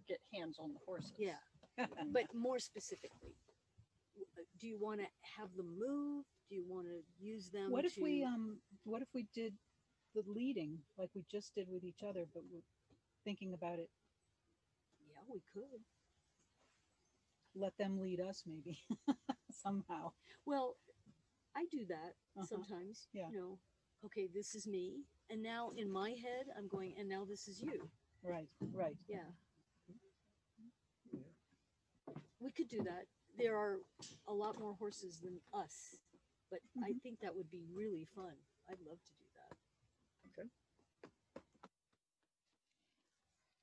get hands on the horses. Yeah. But more specifically, Do you want to have them move? Do you want to use them? What if to... what if we did the leading like we just did with each other, but we're thinking about it, Yeah, we could. let them lead us maybe somehow. Well, I do that Uh-huh. sometimes. Yeah. You know, okay, this is me, and now in my head, I'm going, and now this is you. Right, right. Yeah. We could do that. There are a lot more horses than us, but I think that would be really fun. I'd love to do that. Okay.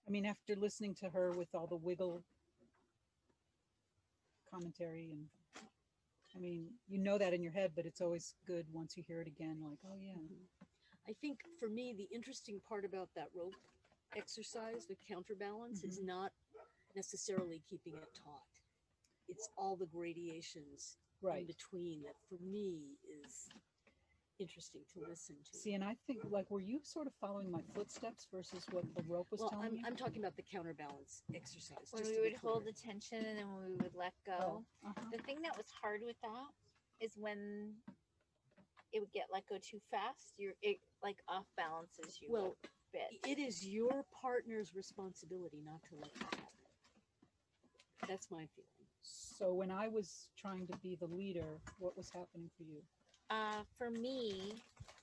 I mean, after listening to her with all the wiggle commentary, and I mean, you know that in your head, but it's always good once you hear it again, like, oh yeah. I think for me, the interesting part about that rope exercise, the counterbalance, is not necessarily keeping it taut. It's all the gradations in Right. between that for me is interesting to listen to. See, and I think, like, were you sort of following my footsteps versus what the rope was Well, telling you? I'm talking about the counterbalance exercise. When just we to be would hold clear. the tension and then when we would let go. Oh, uh-huh. The thing that was hard with that is when it would get let go too fast, it like off balances you Well, a bit. it is your partner's responsibility not to let that happen. That's my feeling. So when I was trying to be the leader, what was happening for you? For me,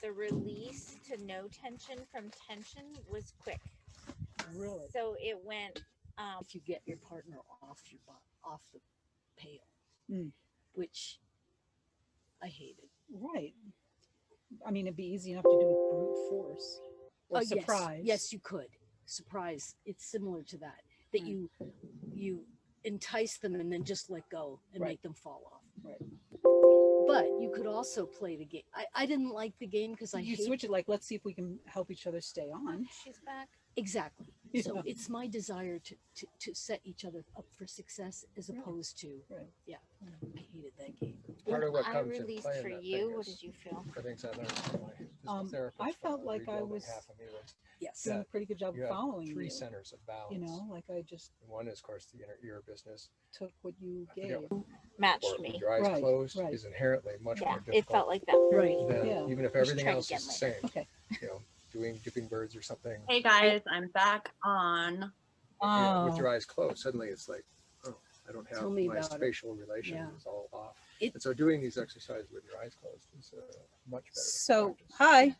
the release to no tension from tension was quick. Really? So it went. If you get your partner off off the pail, Mm. which I hated. Right. I mean, it'd be easy enough to do with brute force or surprise. Yes, you could. Surprise. It's similar to that. That Right. you entice them and then just let go and Right. make them fall off. Right. But you could also play the game. I didn't like the game because I You hate switch it like, let's see if we can help each other stay on. She's back. exactly. Yeah. So it's my desire to set each other up for success as opposed to Right. I hated that game. Part of what I comes in released play in for that you. thing What is- did you feel? For things I learned from my physical therapist. I when felt was like I rebuilding was half of me was Yes. doing Yeah. a pretty good job you of have following three you. centers of balance. You know, like I just One is, of course, the inner ear business. took what you I forget gave. what- Matched Or me. with your eyes Right, closed right. is inherently much Yeah, more it difficult felt like that for Right. me. than Yeah. even if We should everything try it else again is the later. same. Okay. You know, doing dipping birds or something. Hey guys, I'm back on. With your eyes closed, suddenly it's like, oh, I don't have Tell me my about it. spatial relation Yeah. is all off. It- And so doing these exercises with your eyes closed is much better. So, practice. hi.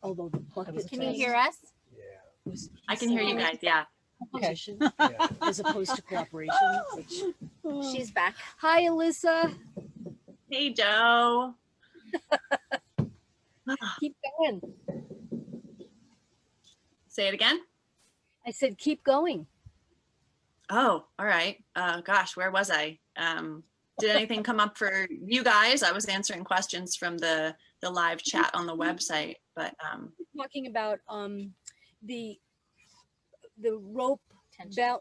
Although the puck was is Can you hear us? Yeah. I can hear you guys. Yeah. competition Yeah. as opposed to cooperation. Which, She's back. hi, Alyssa. Hey Joe. Keep going. Say it again. I said, keep going. Oh, all right. Gosh, where was I? Did anything come up for you guys? I was answering questions from the live chat on the website, but Talking about the rope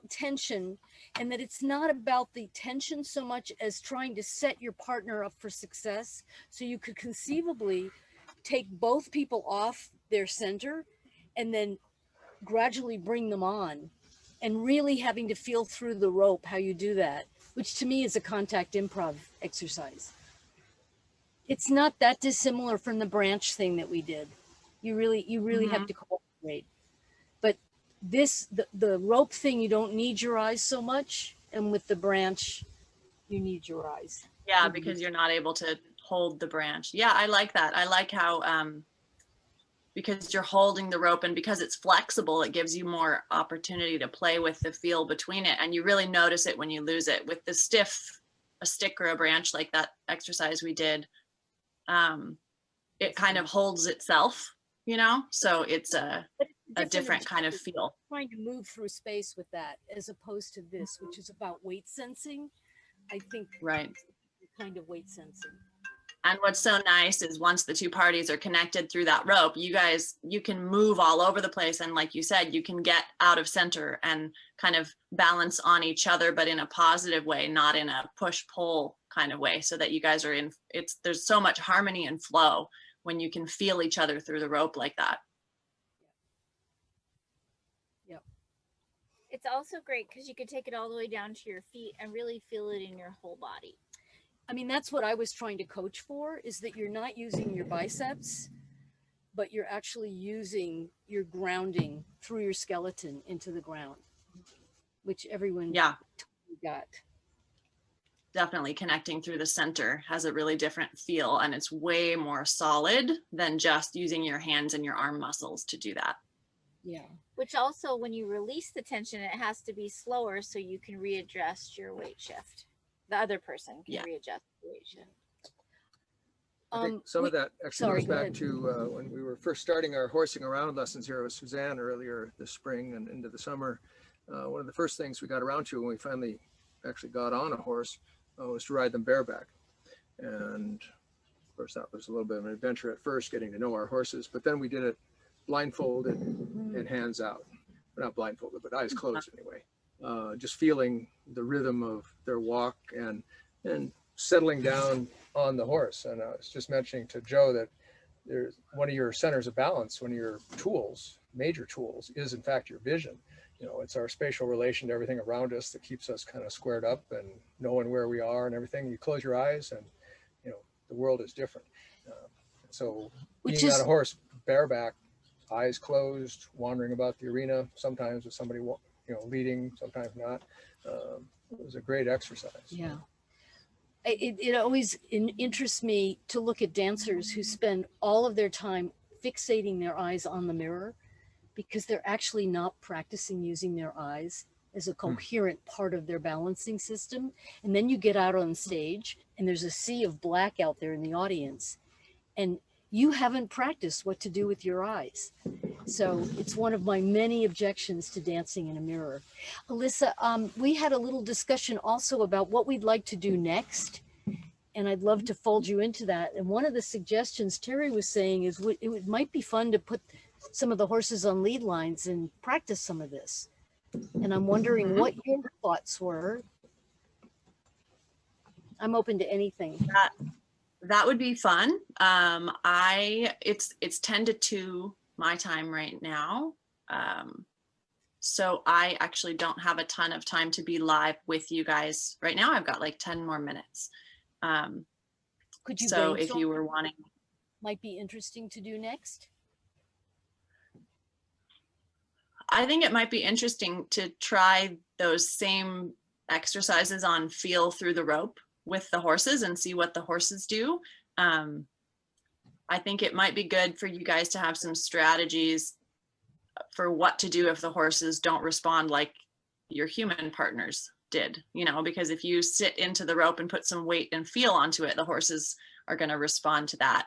tension, and that it's not about the tension so much as trying to set your partner up for success. So you could conceivably take both people off their center and then gradually bring them on, and really having to feel through the rope how you do that, which to me is a contact improv exercise. It's not that dissimilar from the branch thing that we did. You really have to cooperate. But the rope thing, you don't need your eyes so much, and with the branch, you need your eyes. yeah, because you're not able to hold the branch. Yeah, I like that. I like how because you're holding the rope and because it's flexible, it gives you more opportunity to play with the feel between it. And you really notice it when you lose it. With the a stick or a branch like that exercise we did, it kind of holds itself, you know? So it's a different kind of feel. Trying to move through space with that as opposed to this, which is about weight sensing. I think Right. kind of weight sensing. And what's so nice is once the two parties are connected through that rope, you can move all over the place. And like you said, you can get out of center and kind of balance on each other, but in a positive way, not in a push pull kind of way, so that you guys are there's so much harmony and flow when you can feel each other through the rope like that. Yep. It's also great because you could take it all the way down to your feet and really feel it in your whole body. I mean, that's what I was trying to coach for, is that you're not using your biceps, but you're actually using your grounding through your skeleton into the ground, which everyone Yeah, got. definitely connecting through the center has a really different feel, and it's way more solid than just using your hands and your arm muscles to do that. Yeah. Which also, when you release the tension, it has to be slower so you can readjust your weight shift. The other person can Yeah. readjust the weight shift. I think some of that actually sorry, goes go back ahead. to when we were first starting our horsing around lessons here with Suzanne earlier this spring and into the summer. One of the first things we got around to when we finally actually got on a horse was to ride them bareback. And of course, that was a little bit of an adventure at first, getting to know our horses. But then we did it blindfolded and hands out. Well, not blindfolded, but eyes closed anyway. Just feeling the rhythm of their walk and settling down on the horse. And I was just mentioning to Joe that there's one of your centers of balance, one of your tools, major tools, is in fact your vision. You know, it's our spatial relation to everything around us that keeps us kind of squared up and knowing where we are and everything. You close your eyes and, you know, the world is different. So being on a horse bareback, eyes closed, wandering about the arena, sometimes with somebody, you know, leading, sometimes not. It was a great exercise. Yeah. It always interests me to look at dancers who spend all of their time fixating their eyes on the mirror, because they're actually not practicing using their eyes as a coherent part of their balancing system. And then you get out on stage and there's a sea of black out there in the audience, and you haven't practiced what to do with your eyes. So it's one of my many objections to dancing in a mirror. Alyssa, we had a little discussion also about what we'd like to do next, and I'd love to fold you into that. And one of the suggestions Terry was saying is it might be fun to put some of the horses on lead lines and practice some of this. And I'm wondering what your thoughts were. I'm open to anything. That would be fun. It's 10 to 2 my time right now. So I actually don't have a ton of time to be live with you guys right now. I've got like 10 more minutes. Could you so if you were wanting, might be interesting to do next? I think it might be interesting to try those same exercises on feel through the rope with the horses and see what the horses do. I think it might be good for you guys to have some strategies for what to do if the horses don't respond like your human partners did, you know, because if you sit into the rope and put some weight and feel onto it, the horses are going to respond to that.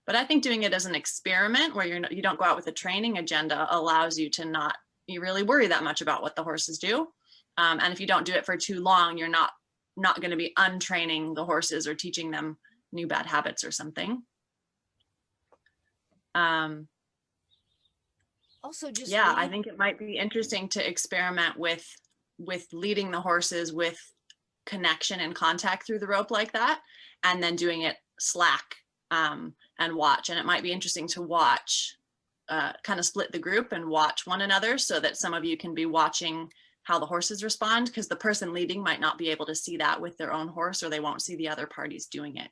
But I think doing it as an experiment where you don't go out with a training agenda allows you to not you really worry that much about what the horses do. And if you don't do it for too long, you're not going to be untraining the horses or teaching them new bad habits or something. Also, just yeah, I think it might be interesting to experiment with leading the horses with connection and contact through the rope like that, and then doing it slack and watch. And it might be interesting to watch, kind of split the group and watch one another so that some of you can be watching how the horses respond, because the person leading might not be able to see that with their own horse, or they won't see the other parties doing it.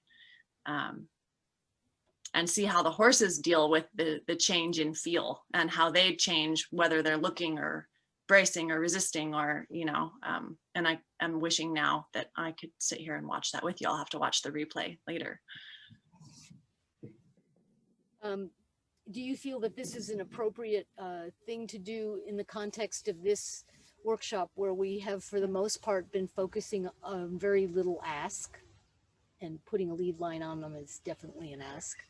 And see how the horses deal with the change in feel and how they change, whether they're looking or bracing or resisting, or, you know, and I am wishing now that I could sit here and watch that with you. I'll have to watch the replay later. Do you feel that this is an appropriate thing to do in the context of this workshop, where we have, for the most part, been focusing on very little ask, and putting a lead line on them is definitely an ask?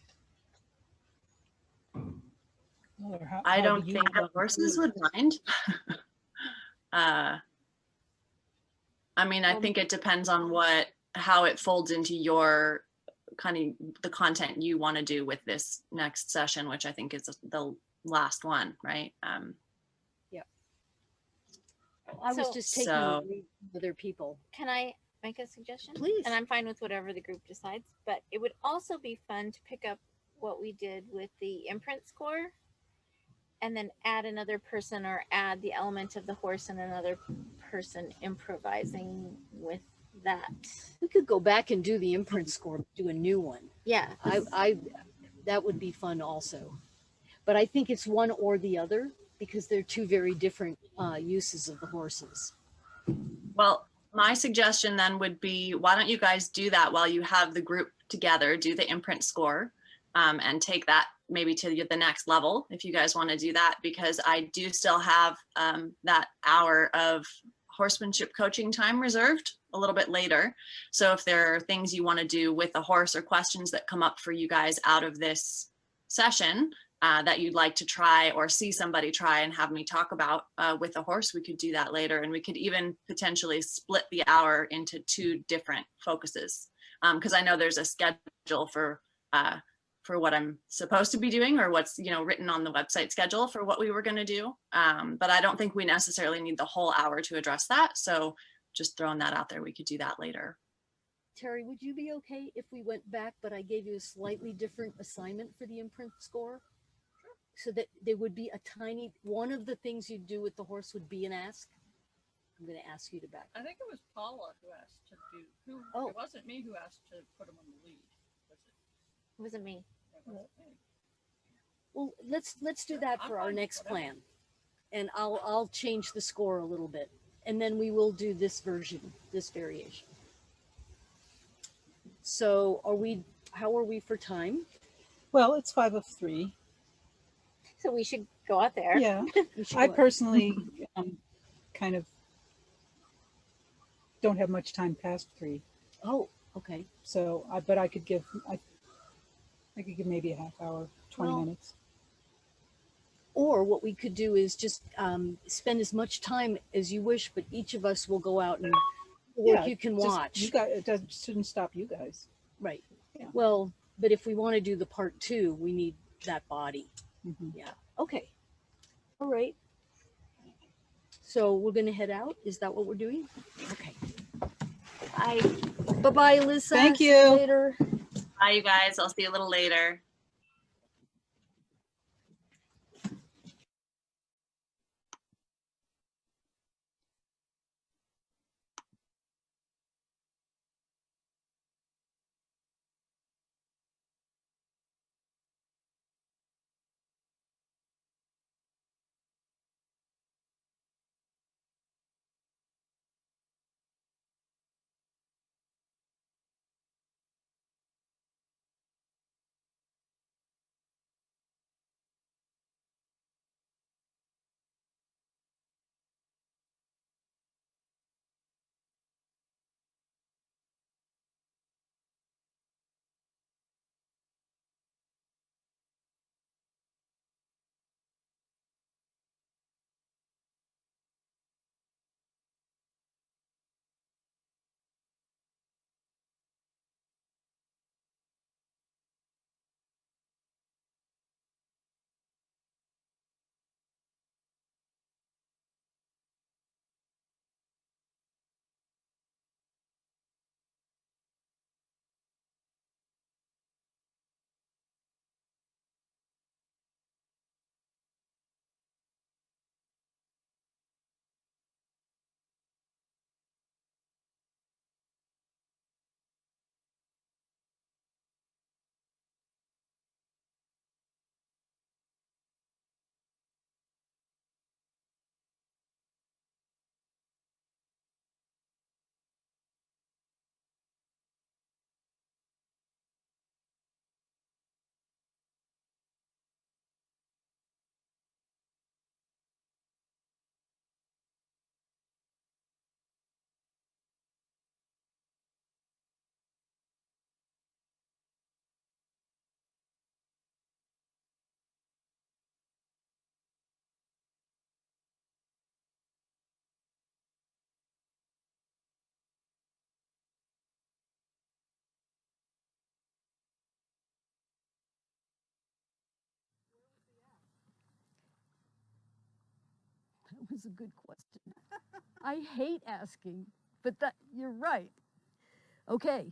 I don't think the horses would mind. I mean, I think it depends on how it folds into your kind of the content you want to do with this next session, which I think is the last one, right? Yeah. I was just taking other people. Can I make a suggestion? Please. And I'm fine with whatever the group decides, but it would also be fun to pick up what we did with the imprint score, and then add another person, or add the element of the horse and another person improvising with that. We could go back and do the imprint score, do a new one. Yeah. I that would be fun also. But I think it's one or the other because they're two very different uses of the horses. Well, my suggestion then would be, why don't you guys do that while you have the group together, do the imprint score, and take that maybe to the next level if you guys want to do that, because I do still have that hour of horsemanship coaching time reserved a little bit later. So if there are things you want to do with the horse or questions that come up for you guys out of this session, that you'd like to try or see somebody try and have me talk about with the horse, we could do that later. And we could even potentially split the hour into two different focuses. Because I know there's a schedule for what I'm supposed to be doing, or what's, you know, written on the website schedule for what we were going to do. But I don't think we necessarily need the whole hour to address that. So just throwing that out there, we could do that later. Terry, would you be okay if we went back, but I gave you a slightly different assignment for the imprint score? So that there would be a tiny, one of the things you do with the horse would be an ask. I'm going to ask you to back. I think it was Paula who asked to do, Oh. it wasn't me who asked to put him on the lead, was it? It wasn't me. It wasn't me. Well, let's do that I'm for our fine, next whatever. plan. And I'll change the score a little bit. And then we will do this version, this variation. So how are we for time? Well, it's 5:03. So we should go out there. Yeah. We should I go- personally kind of don't have much time past 3. Oh, okay. So, but I could give maybe a half hour, 20 Well, minutes. Or what we could do is just spend as much time as you wish, but each of us will go out and work Yeah, you can just- watch. You guys, shouldn't stop you guys. Right. Yeah. Well, but if we want to do the part 2, we need that body. Mhm. Yeah. Okay. All right. So we're going to head out. Is that what we're doing? Okay. Bye-bye, Alyssa. Thank See you. later. Bye, you guys. I'll see you a little later. That was a good question. I hate asking, but you're right. Okay.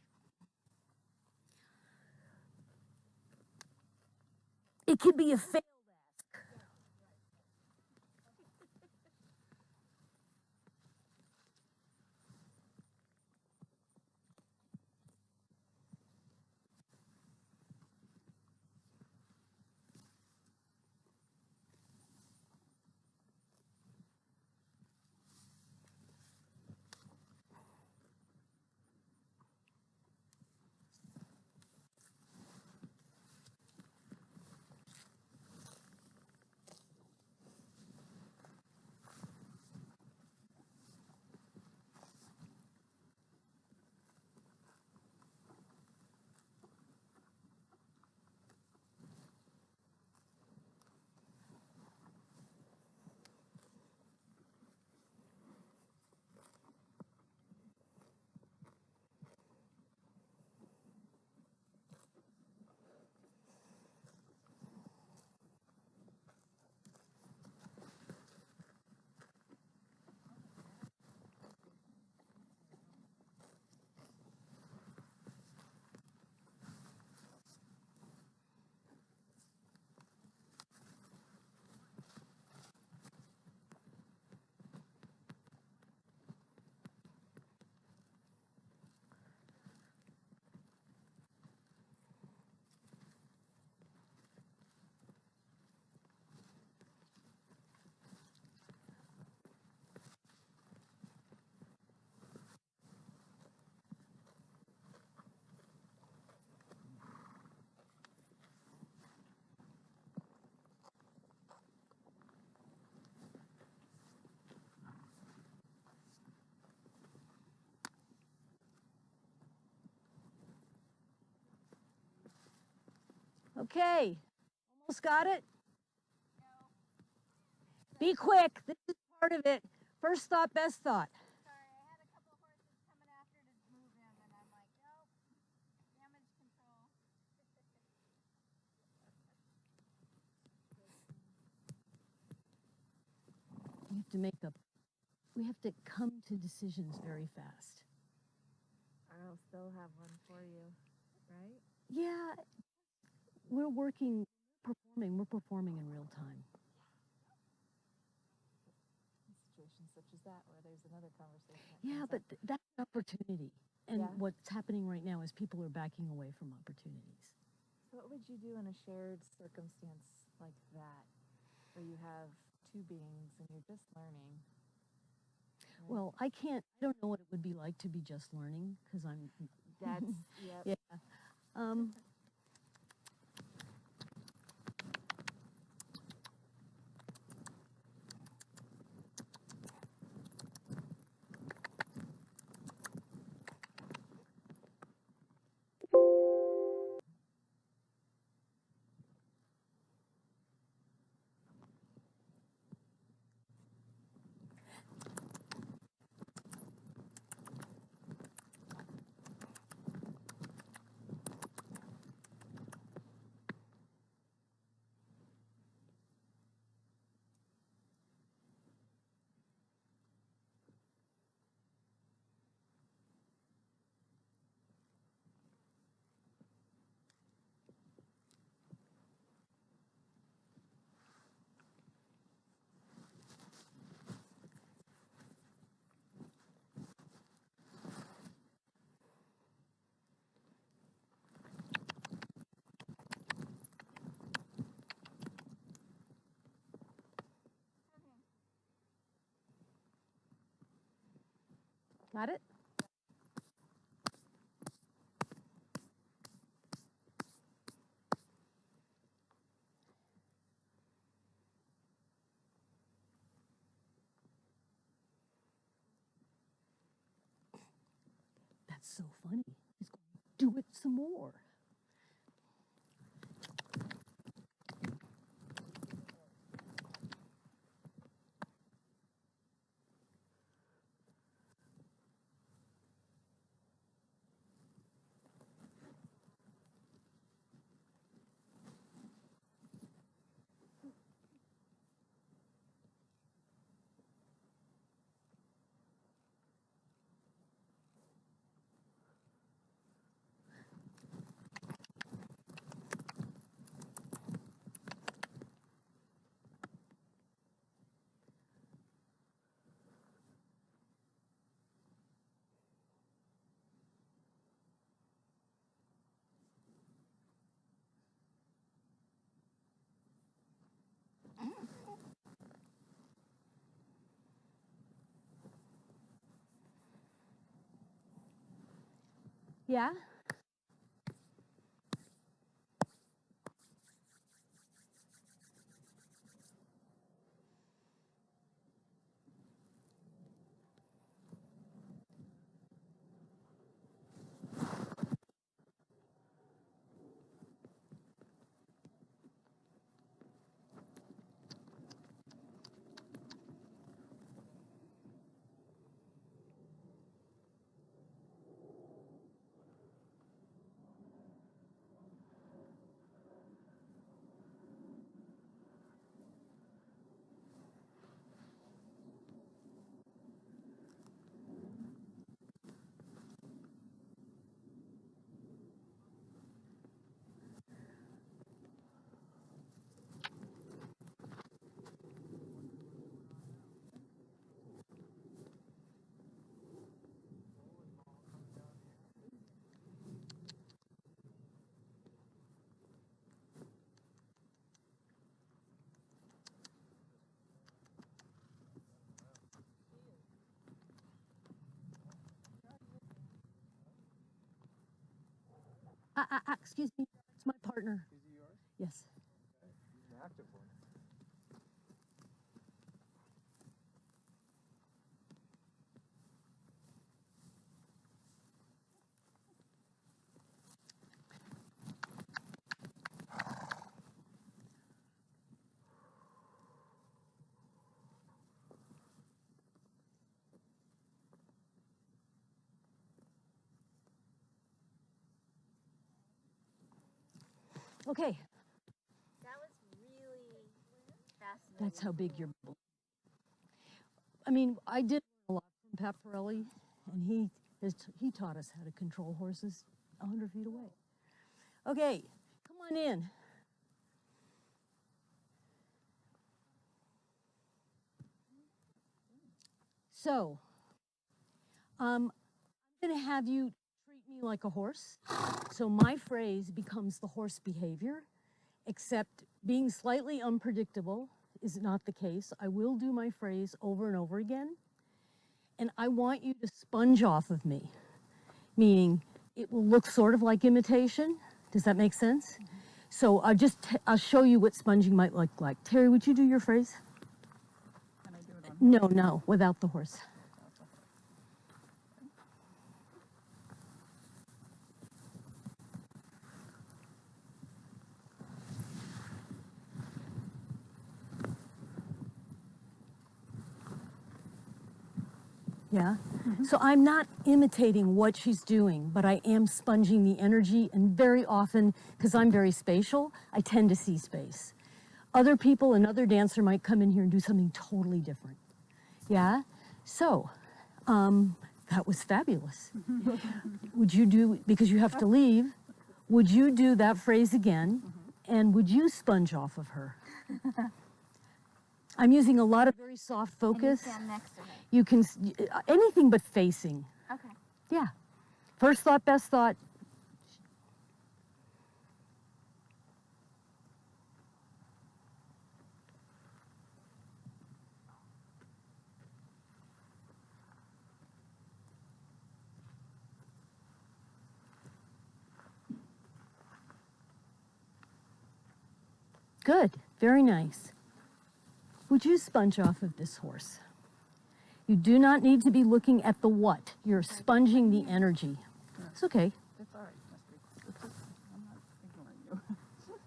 It could be a failed ask. Okay, almost got it? Be quick, this is part of it. First thought, best thought. Sorry, I had a couple horses coming after to move him, and I'm like, nope, damage control. We have to come to decisions very fast. I'll still have one for you, right? Yeah, we're performing in real time. Situations such as that where there's another conversation. Yeah, but that's an opportunity. And Yeah. what's happening right now is people are backing away from opportunities. So what would you do in a shared circumstance like that, where you have two beings and you're just learning? Right? Well, I don't know what it would be like to be just learning, because I'm, That's, yep. yeah. Got it? That's so funny. He's going to do it some more. Yeah? Excuse me, it's my partner. Is he yours? Yes. Okay. He's an active one. Okay, That was really fascinating. that's how big your bubble. I mean, I did a lot from Pat Pirelli, and he taught us how to control horses 100 feet away. Okay, come on in. So, I'm going to have you treat me like a horse. So my phrase becomes the horse behavior, except being slightly unpredictable is not the case. I will do my phrase over and over again. And I want you to sponge off of me, meaning it will look sort of like imitation. Does that make sense? So I'll show you what sponging might look like. Terry, would you do your phrase? Can I do it on No, without the horse. Yeah. So I'm not imitating what she's doing, but I am sponging the energy, and very often, because I'm very spatial, I tend to see space. Other people, another dancer might come in here and do something totally different. Yeah? So, that was fabulous. Would you do, because you have to leave, would you do that phrase again, and would you sponge off of her? I'm using a lot of very soft And you focus. stand next to her. You can, anything but facing. Okay. Yeah. First thought, best thought. Good. Very nice. Would you sponge off of this horse? You do not need to be looking at the what. You're sponging the energy. It's okay. It's all right, Misty. It's okay. I'm not ignoring you.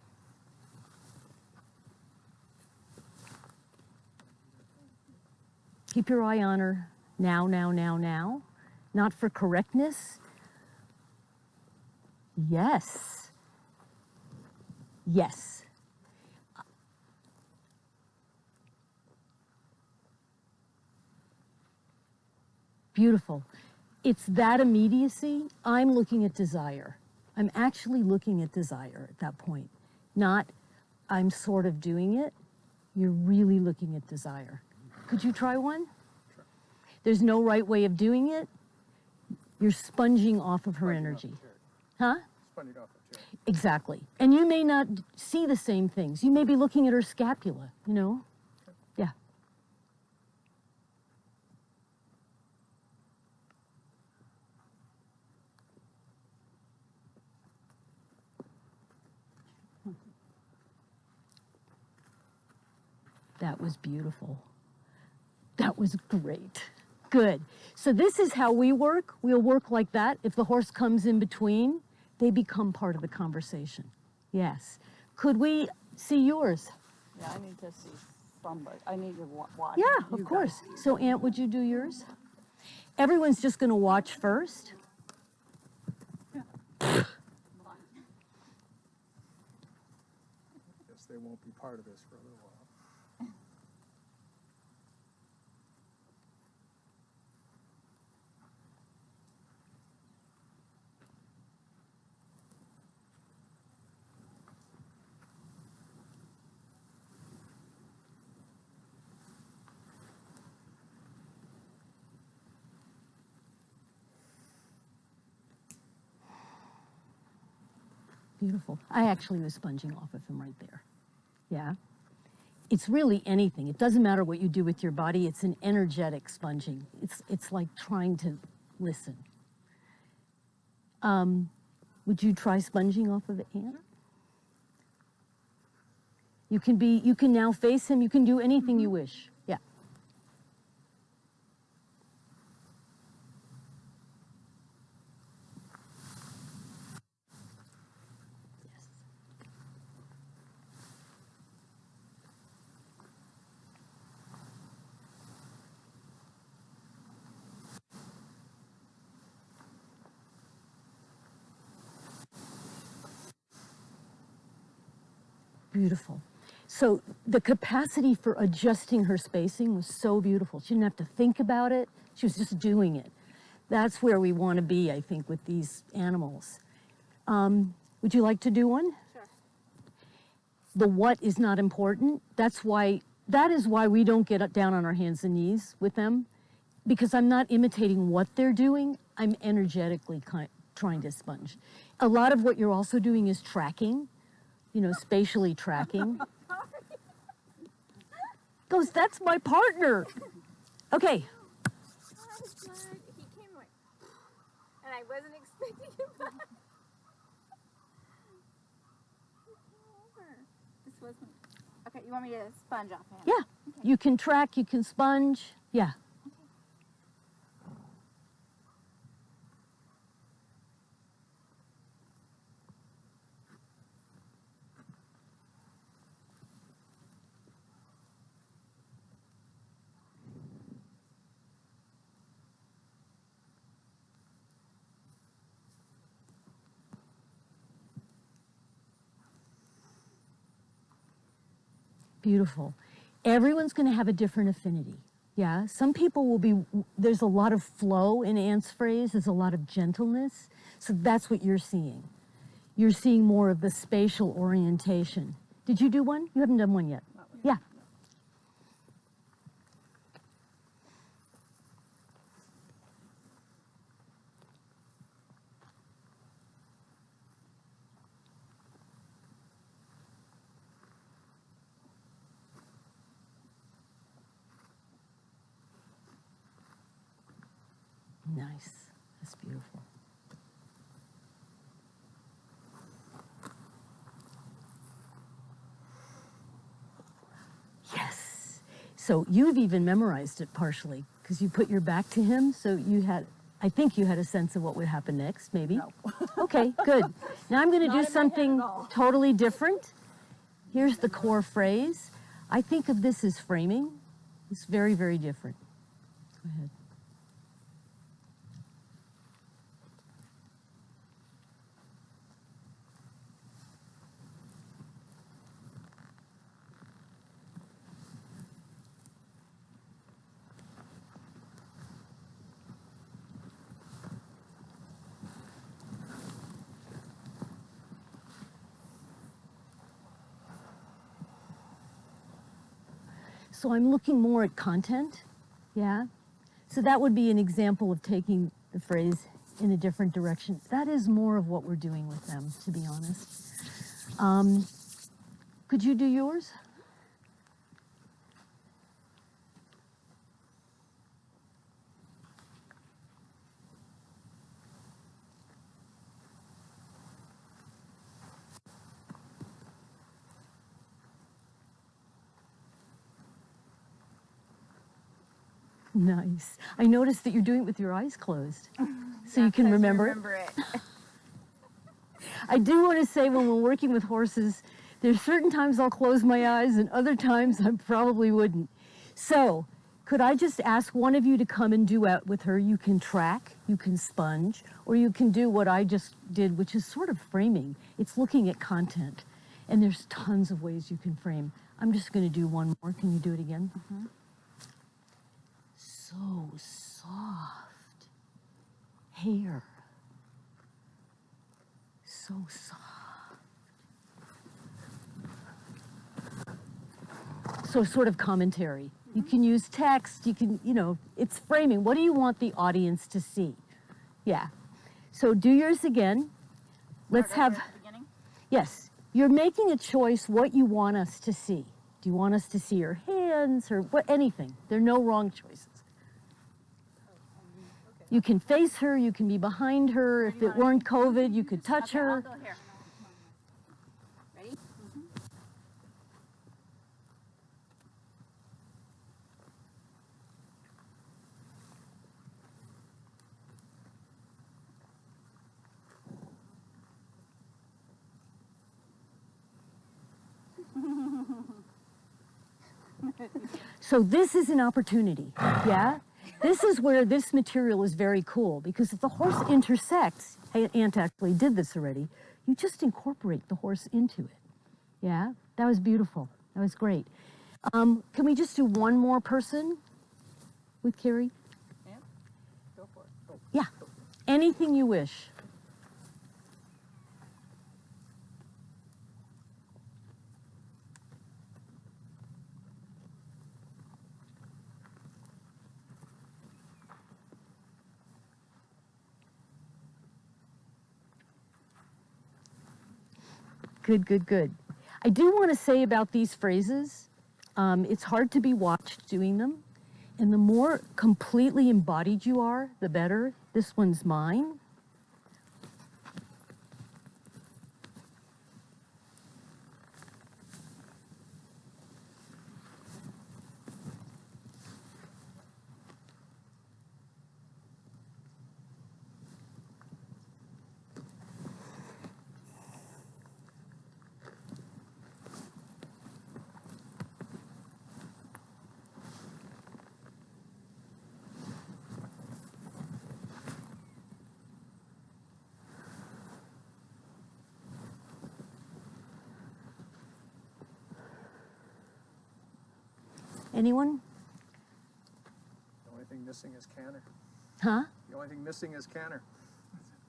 Keep your eye on her. Now, now, now, now. Not for correctness. Yes. Yes. Beautiful. It's that immediacy. I'm looking at desire. I'm actually looking at desire at that point. Not, I'm sort of doing it. You're really looking at desire. Could you try one? Sure. There's no right way of doing it. You're sponging off of her Sponging off energy. the chair. Huh? Sponging off the chair. Exactly. And you may not see the same things. You may be looking at her scapula, you know? Yeah. That was beautiful. That was great. Good. So this is how we work. We'll work like that. If the horse comes in between, they become part of the conversation. Yes. Could we see yours? Yeah, I need to see somebody. I need to watch. Yeah, you of course. guys. So Aunt, would you do yours? Everyone's just going to watch first. Guess they won't be part of this for a little while. Beautiful. I actually was sponging off of him right there. Yeah. It's really anything. It doesn't matter what you do with your body. It's an energetic sponging. It's like trying to listen. Would you try sponging off of Aunt? You can now face him. You can do anything you wish. Yeah. Yes. Beautiful. So the capacity for adjusting her spacing was so beautiful. She didn't have to think about it. She was just doing it. That's where we want to be, I think, with these animals. Would you like to do one? Sure. The what is not important. That is why we don't get down on our hands and knees with them, because I'm not imitating what they're doing. I'm energetically trying to sponge. A lot of what you're also doing is tracking, you know, spatially tracking. Goes, that's my partner. Okay. He came like, and I wasn't expecting him back. He came over. This wasn't. Okay, you want me to sponge off him? Yeah. Okay. You can track, you can sponge. Yeah. Beautiful. Everyone's going to have a different affinity. Yeah, some people will be, there's a lot of flow in Ant's phrase, there's a lot of gentleness. So that's what you're seeing. You're seeing more of the spatial orientation. Did you do one? You haven't done one yet. Yeah. Nice. That's beautiful. Yes. So you've even memorized it partially because you put your back to him. So you had, I think you had a sense of what would happen next, maybe. No. Okay, good. Now I'm going to Not do in my head something at all. totally different. Here's the core phrase. I think of this as framing. It's very, very different. Go ahead. So I'm looking more at content, yeah? So that would be an example of taking the phrase in a different direction. That is more of what we're doing with them, to be honest. Could you do yours? Nice. I noticed that you're doing it with your eyes closed, so you can remember it. I do want to say when we're working with horses, there's certain times I'll close my eyes and other times I probably wouldn't. So could I just ask one of you to come and do it with her? You can track, you can sponge, or you can do what I just did, which is sort of framing. It's looking at content, and there's tons of ways you can frame. I'm just going to do one more. Can you do it again? Mm-hmm. So soft. Hair. So soft. So sort of commentary. You can use text, you can, you know, it's framing. What do you want the audience to see? Yeah. So do yours again. Let's have, yes, you're making a choice what you want us to see. Do you want us to see her hands or what, anything? There are no wrong choices. You can face her, you can be behind her. If it weren't COVID, you could touch her. I'll go here. Ready? Mm-hmm. So this is an opportunity, yeah? This is where this material is very cool, because if the horse intersects, Ant actually did this already, you just incorporate the horse into it, yeah? That was beautiful. That was great. Can we just do one more person with Carrie? Yeah, go for it. Oh. Yeah. Anything you wish. Good, good, good. I do want to say about these phrases, it's hard to be watched doing them. And the more completely embodied you are, the better. This one's mine. Anyone? The only thing missing is Canner. Huh? The only thing missing is Canner.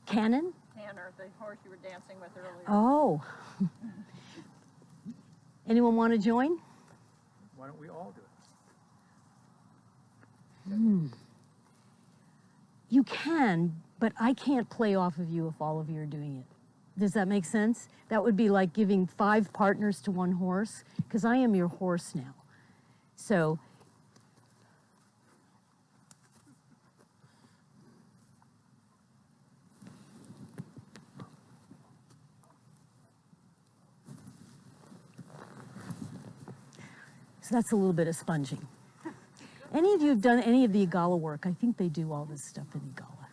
Cannon? Tanner, the horse you were dancing with earlier. Oh. Anyone want to join? Why don't we all do it? You can, but I can't play off of you if all of you are doing it. Does that make sense? That would be like giving 5 partners to one horse, because I am your horse now. So, that's a little bit of sponging. Any of you have done any of the Igala work? I think they do all this stuff in Igala.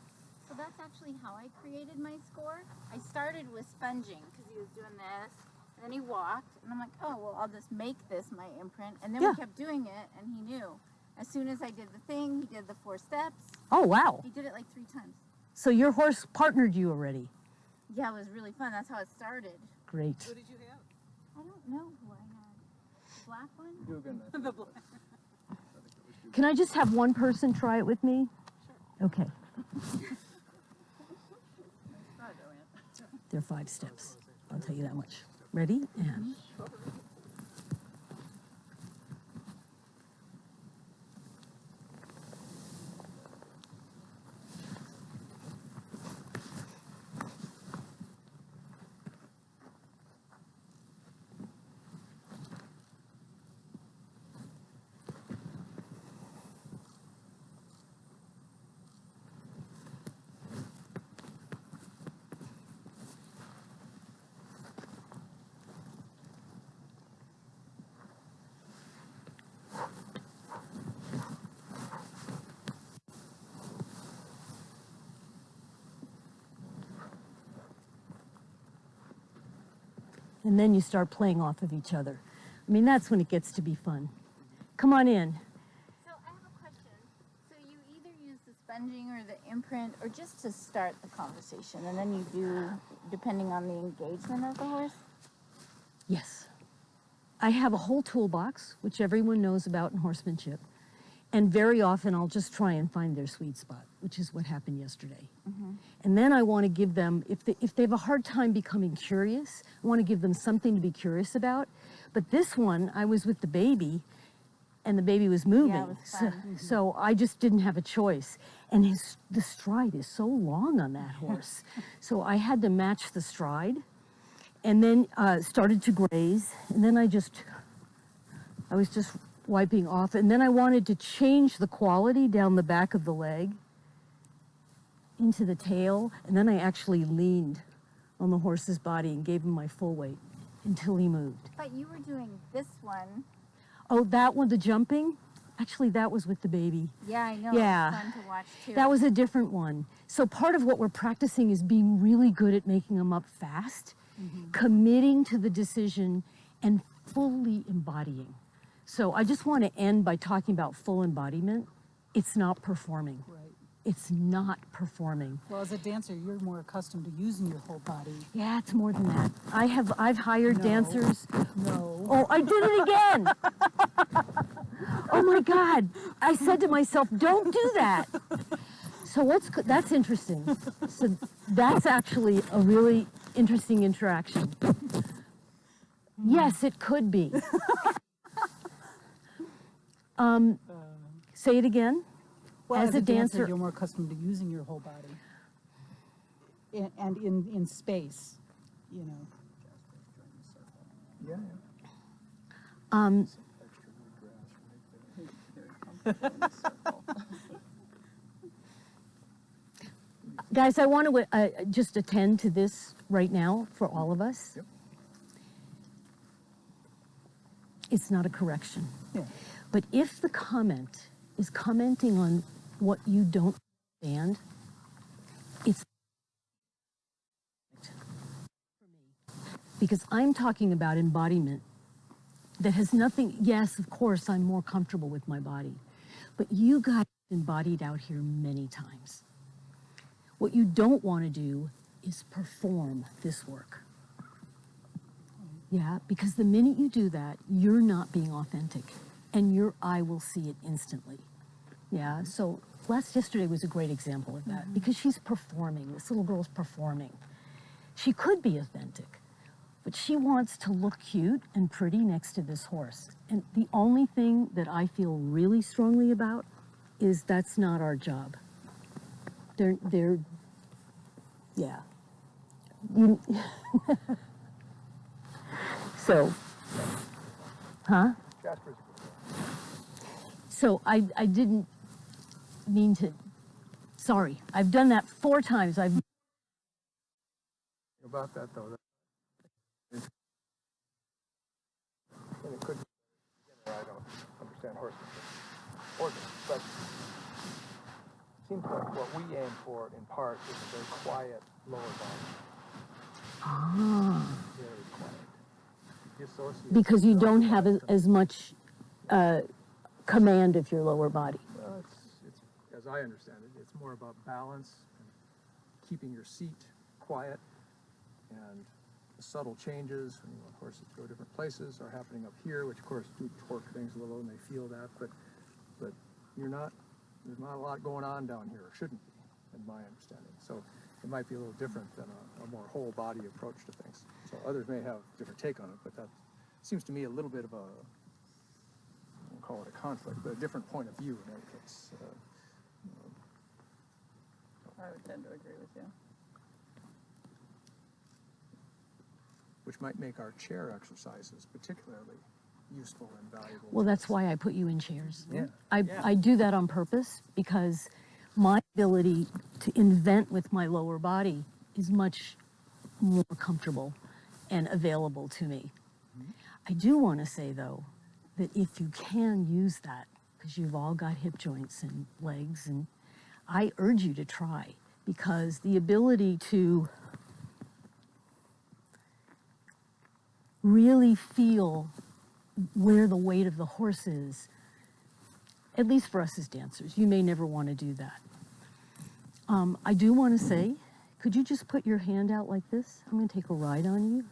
So that's actually how I created my score. I started with sponging because he was doing this, and then he walked, and I'm like, oh, well, I'll just make this my imprint. And then Yeah. we kept doing it, and he knew. As soon as I did the thing, he did the 4 steps. Oh, wow. He did it like 3 times. So your horse partnered you already. Yeah, it was really fun. That's how it started. Great. Who did you have? I don't know who I had. The black one? Dugan, I think. The black. Can I just have one person try it with me? Sure. Okay. Try, Joanne. There are 5 steps. I'll tell you that much. Ready? And. And then you start playing off of each other. I mean, that's when it gets to be fun. Come on in. So I have a question. So you either use the sponging or the imprint or just to start the conversation, and then you do depending on the engagement of the horse? Yes. I have a whole toolbox, which everyone knows about in horsemanship. And very often I'll just try and find their sweet spot, which is what happened yesterday. And then I want to give them, if they have a hard time becoming curious, I want to give them something to be curious about. But this one, I was with the baby, and the baby was moving. Yeah, it was fun. So I just didn't have a choice. And the stride is so long on that horse. So I had to match the stride, and then started to graze, and then I was just wiping off, and then I wanted to change the quality down the back of the leg into the tail, and then I actually leaned on the horse's body and gave him my full weight until he moved. But you were doing this one. Oh, that one, the jumping? Actually, that was with the baby. Yeah, I know. Yeah. It was fun to watch too. That was a different one. So part of what we're practicing is being really good at making them up fast, committing to the decision, and fully embodying. So I just want to end by talking about full embodiment. It's not performing. Right. It's not performing. Well, as a dancer, you're more accustomed to using your whole body. Yeah, it's more than that. I've hired No. dancers. No. Oh, I did it again. Oh my God. I said to myself, don't do that. So that's interesting. So that's actually a really interesting interaction. Yes, it could be. Say it again. Well, As a dancer, you're more accustomed to using your whole body. And in space, you know. Yeah, guys, I want to just attend to this right now for all of us. Yep. It's not a correction. Yeah. But if the comment is commenting on what you don't understand, it's because I'm talking about embodiment that has nothing, yes, of course, I'm more comfortable with my body, but you guys embodied out here many times. What you don't want to do is perform this work. Yeah, because the minute you do that, you're not being authentic, and your eye will see it instantly. Yeah, so yesterday was a great example of that, because she's performing, this little girl's performing. She could be authentic, but she wants to look cute and pretty next to this horse. And the only thing that I feel really strongly about is that's not our job. They're yeah. So, huh? Jasper's a good boy. So I didn't mean to, sorry, I've done that 4 times. About that though, and it could be, I don't understand horses, but it seems like what we aim for in part is a very quiet lower body. Ah. Very quiet. Because you don't have as much command of your lower body. Well, it's, as I understand it, it's more about balance and keeping your seat quiet, and the subtle changes when horses go different places are happening up here, which of course do torque things a little, and they feel that, but there's not a lot going on down here, or shouldn't be, in my understanding. So it might be a little different than a more whole body approach to things. So others may have a different take on it, but that seems to me a little bit of a, I won't call it a conflict, but a different point of view in any case. I would tend to agree with you. Which might make our chair exercises particularly useful and valuable. Well, that's why I put you in chairs. Yeah. I do that on purpose, because my ability to invent with my lower body is much more comfortable and available to me. I do want to say, though, that if you can use that, because you've all got hip joints and legs, and I urge you to try, because the ability to really feel where the weight of the horse is, at least for us as dancers, you may never want to do that. I do want to say, could you just put your hand out like this? I'm going to take a ride on you.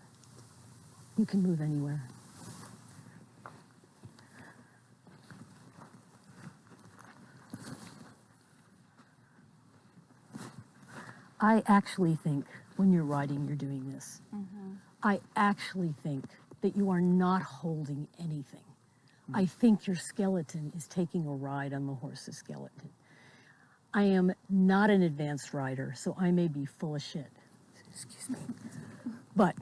You can move anywhere. I actually think when you're riding, you're doing this. I actually think that you are not holding anything. I think your skeleton is taking a ride on the horse's skeleton. I am not an advanced rider, so I may be full of shit. Excuse me. But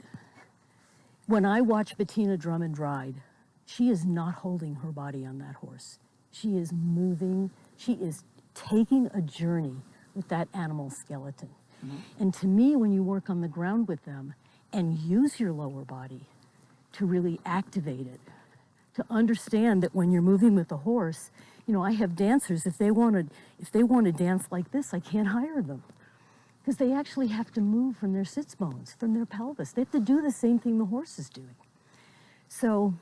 when I watch Bettina Drummond ride, she is not holding her body on that horse. She is moving. She is taking a journey with that animal skeleton. And to me, when you work on the ground with them and use your lower body to really activate it, to understand that when you're moving with a horse, you know, I have dancers, if they want to dance like this, I can't hire them, because they actually have to move from their sits bones, from their pelvis. They have to do the same thing the horse is doing. So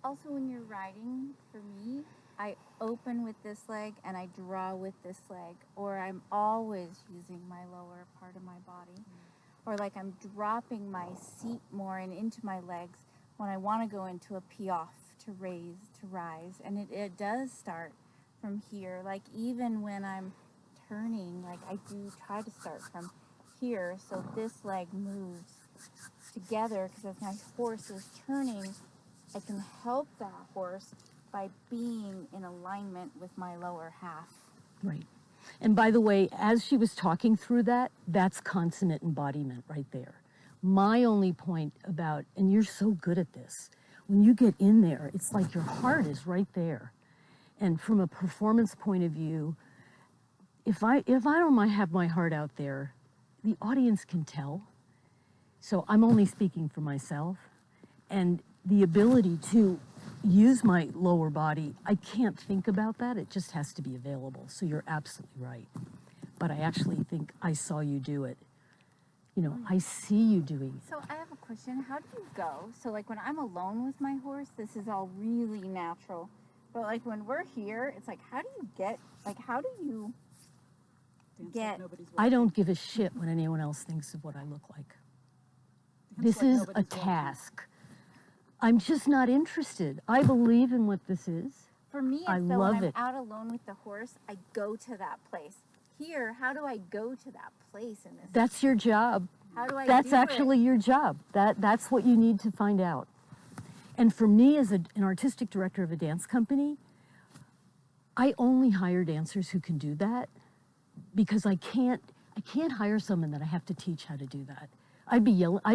also when you're riding, for me, I open with this leg and I draw with this leg, or I'm always using my lower part of my body, or like I'm dropping my seat more and into my legs when I want to go into a piaffe, to raise, to rise, and it does start from here. Like even when I'm turning, like I do try to start from here, so this leg moves together, because as my horse is turning, I can help that horse by being in alignment with my lower half. Right. And by the way, as she was talking through that, that's consummate embodiment right there. My only point about, and you're so good at this, when you get in there, it's like your heart is right there. And from a performance point of view, if I don't have my heart out there, the audience can tell. So I'm only speaking for myself. And the ability to use my lower body, I can't think about that. It just has to be available. So you're absolutely right. But I actually think I saw you do it. You know, I see you doing it. So I have a question. How do you go? So like when I'm alone with my horse, this is all really natural. But like when we're here, it's like, how do you get, like how do you Dance get... like nobody's I watching. don't give a shit what anyone else thinks of what I look like. Dance This like is a nobody's watching. task. I'm just not interested. I believe in what this is. For me, it's I though love when I'm it. out alone with the horse, I go to that place. Here, how do I go to that place in this? That's your job. How do I That's do actually it? your job. That's what you need to find out. And for me as an artistic director of a dance company, I only hire dancers who can do that, because I can't hire someone that I have to teach how to do that. I'd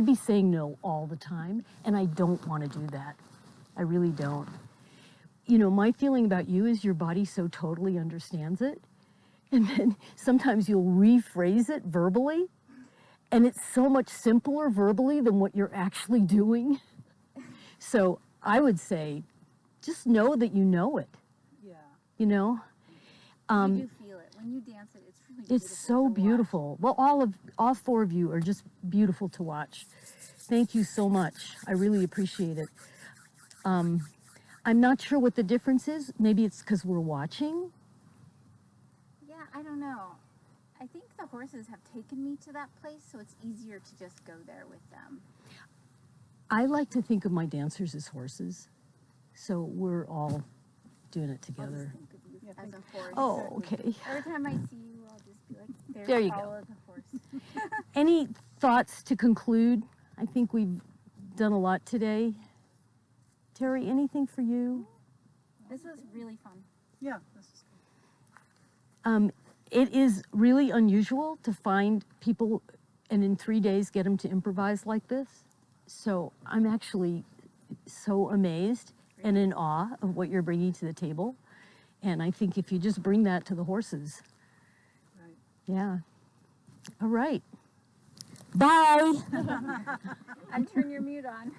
be saying no all the time, and I don't want to do that. I really don't. You know, my feeling about you is your body so totally understands it, and then sometimes you'll rephrase it verbally, and it's so much simpler verbally than what you're actually doing. So I would say, just know that you know it, Yeah. you know? You do feel it. When you dance it, it's really beautiful. It's so beautiful. Well, all four of you are just beautiful to watch. Thank you so much. I really appreciate it. I'm not sure what the difference is. Maybe it's because we're watching. Yeah, I don't know. I think the horses have taken me to that place, so it's easier to just go there with them. I like to think of my dancers as horses. So we're all doing it together. Think of you as a horse. Oh, okay. Every time I see you, I'll just be like, There you go. follow the horse. Any thoughts to conclude? I think we've done a lot today. Terry, anything for you? This was really fun. Yeah, this is good. It is really unusual to find people and in 3 days get them to improvise like this. So I'm actually so amazed and in awe of what you're bringing to the table. And I think if you just bring that to the horses. Right. Yeah. All right. Bye. And turn your mute on.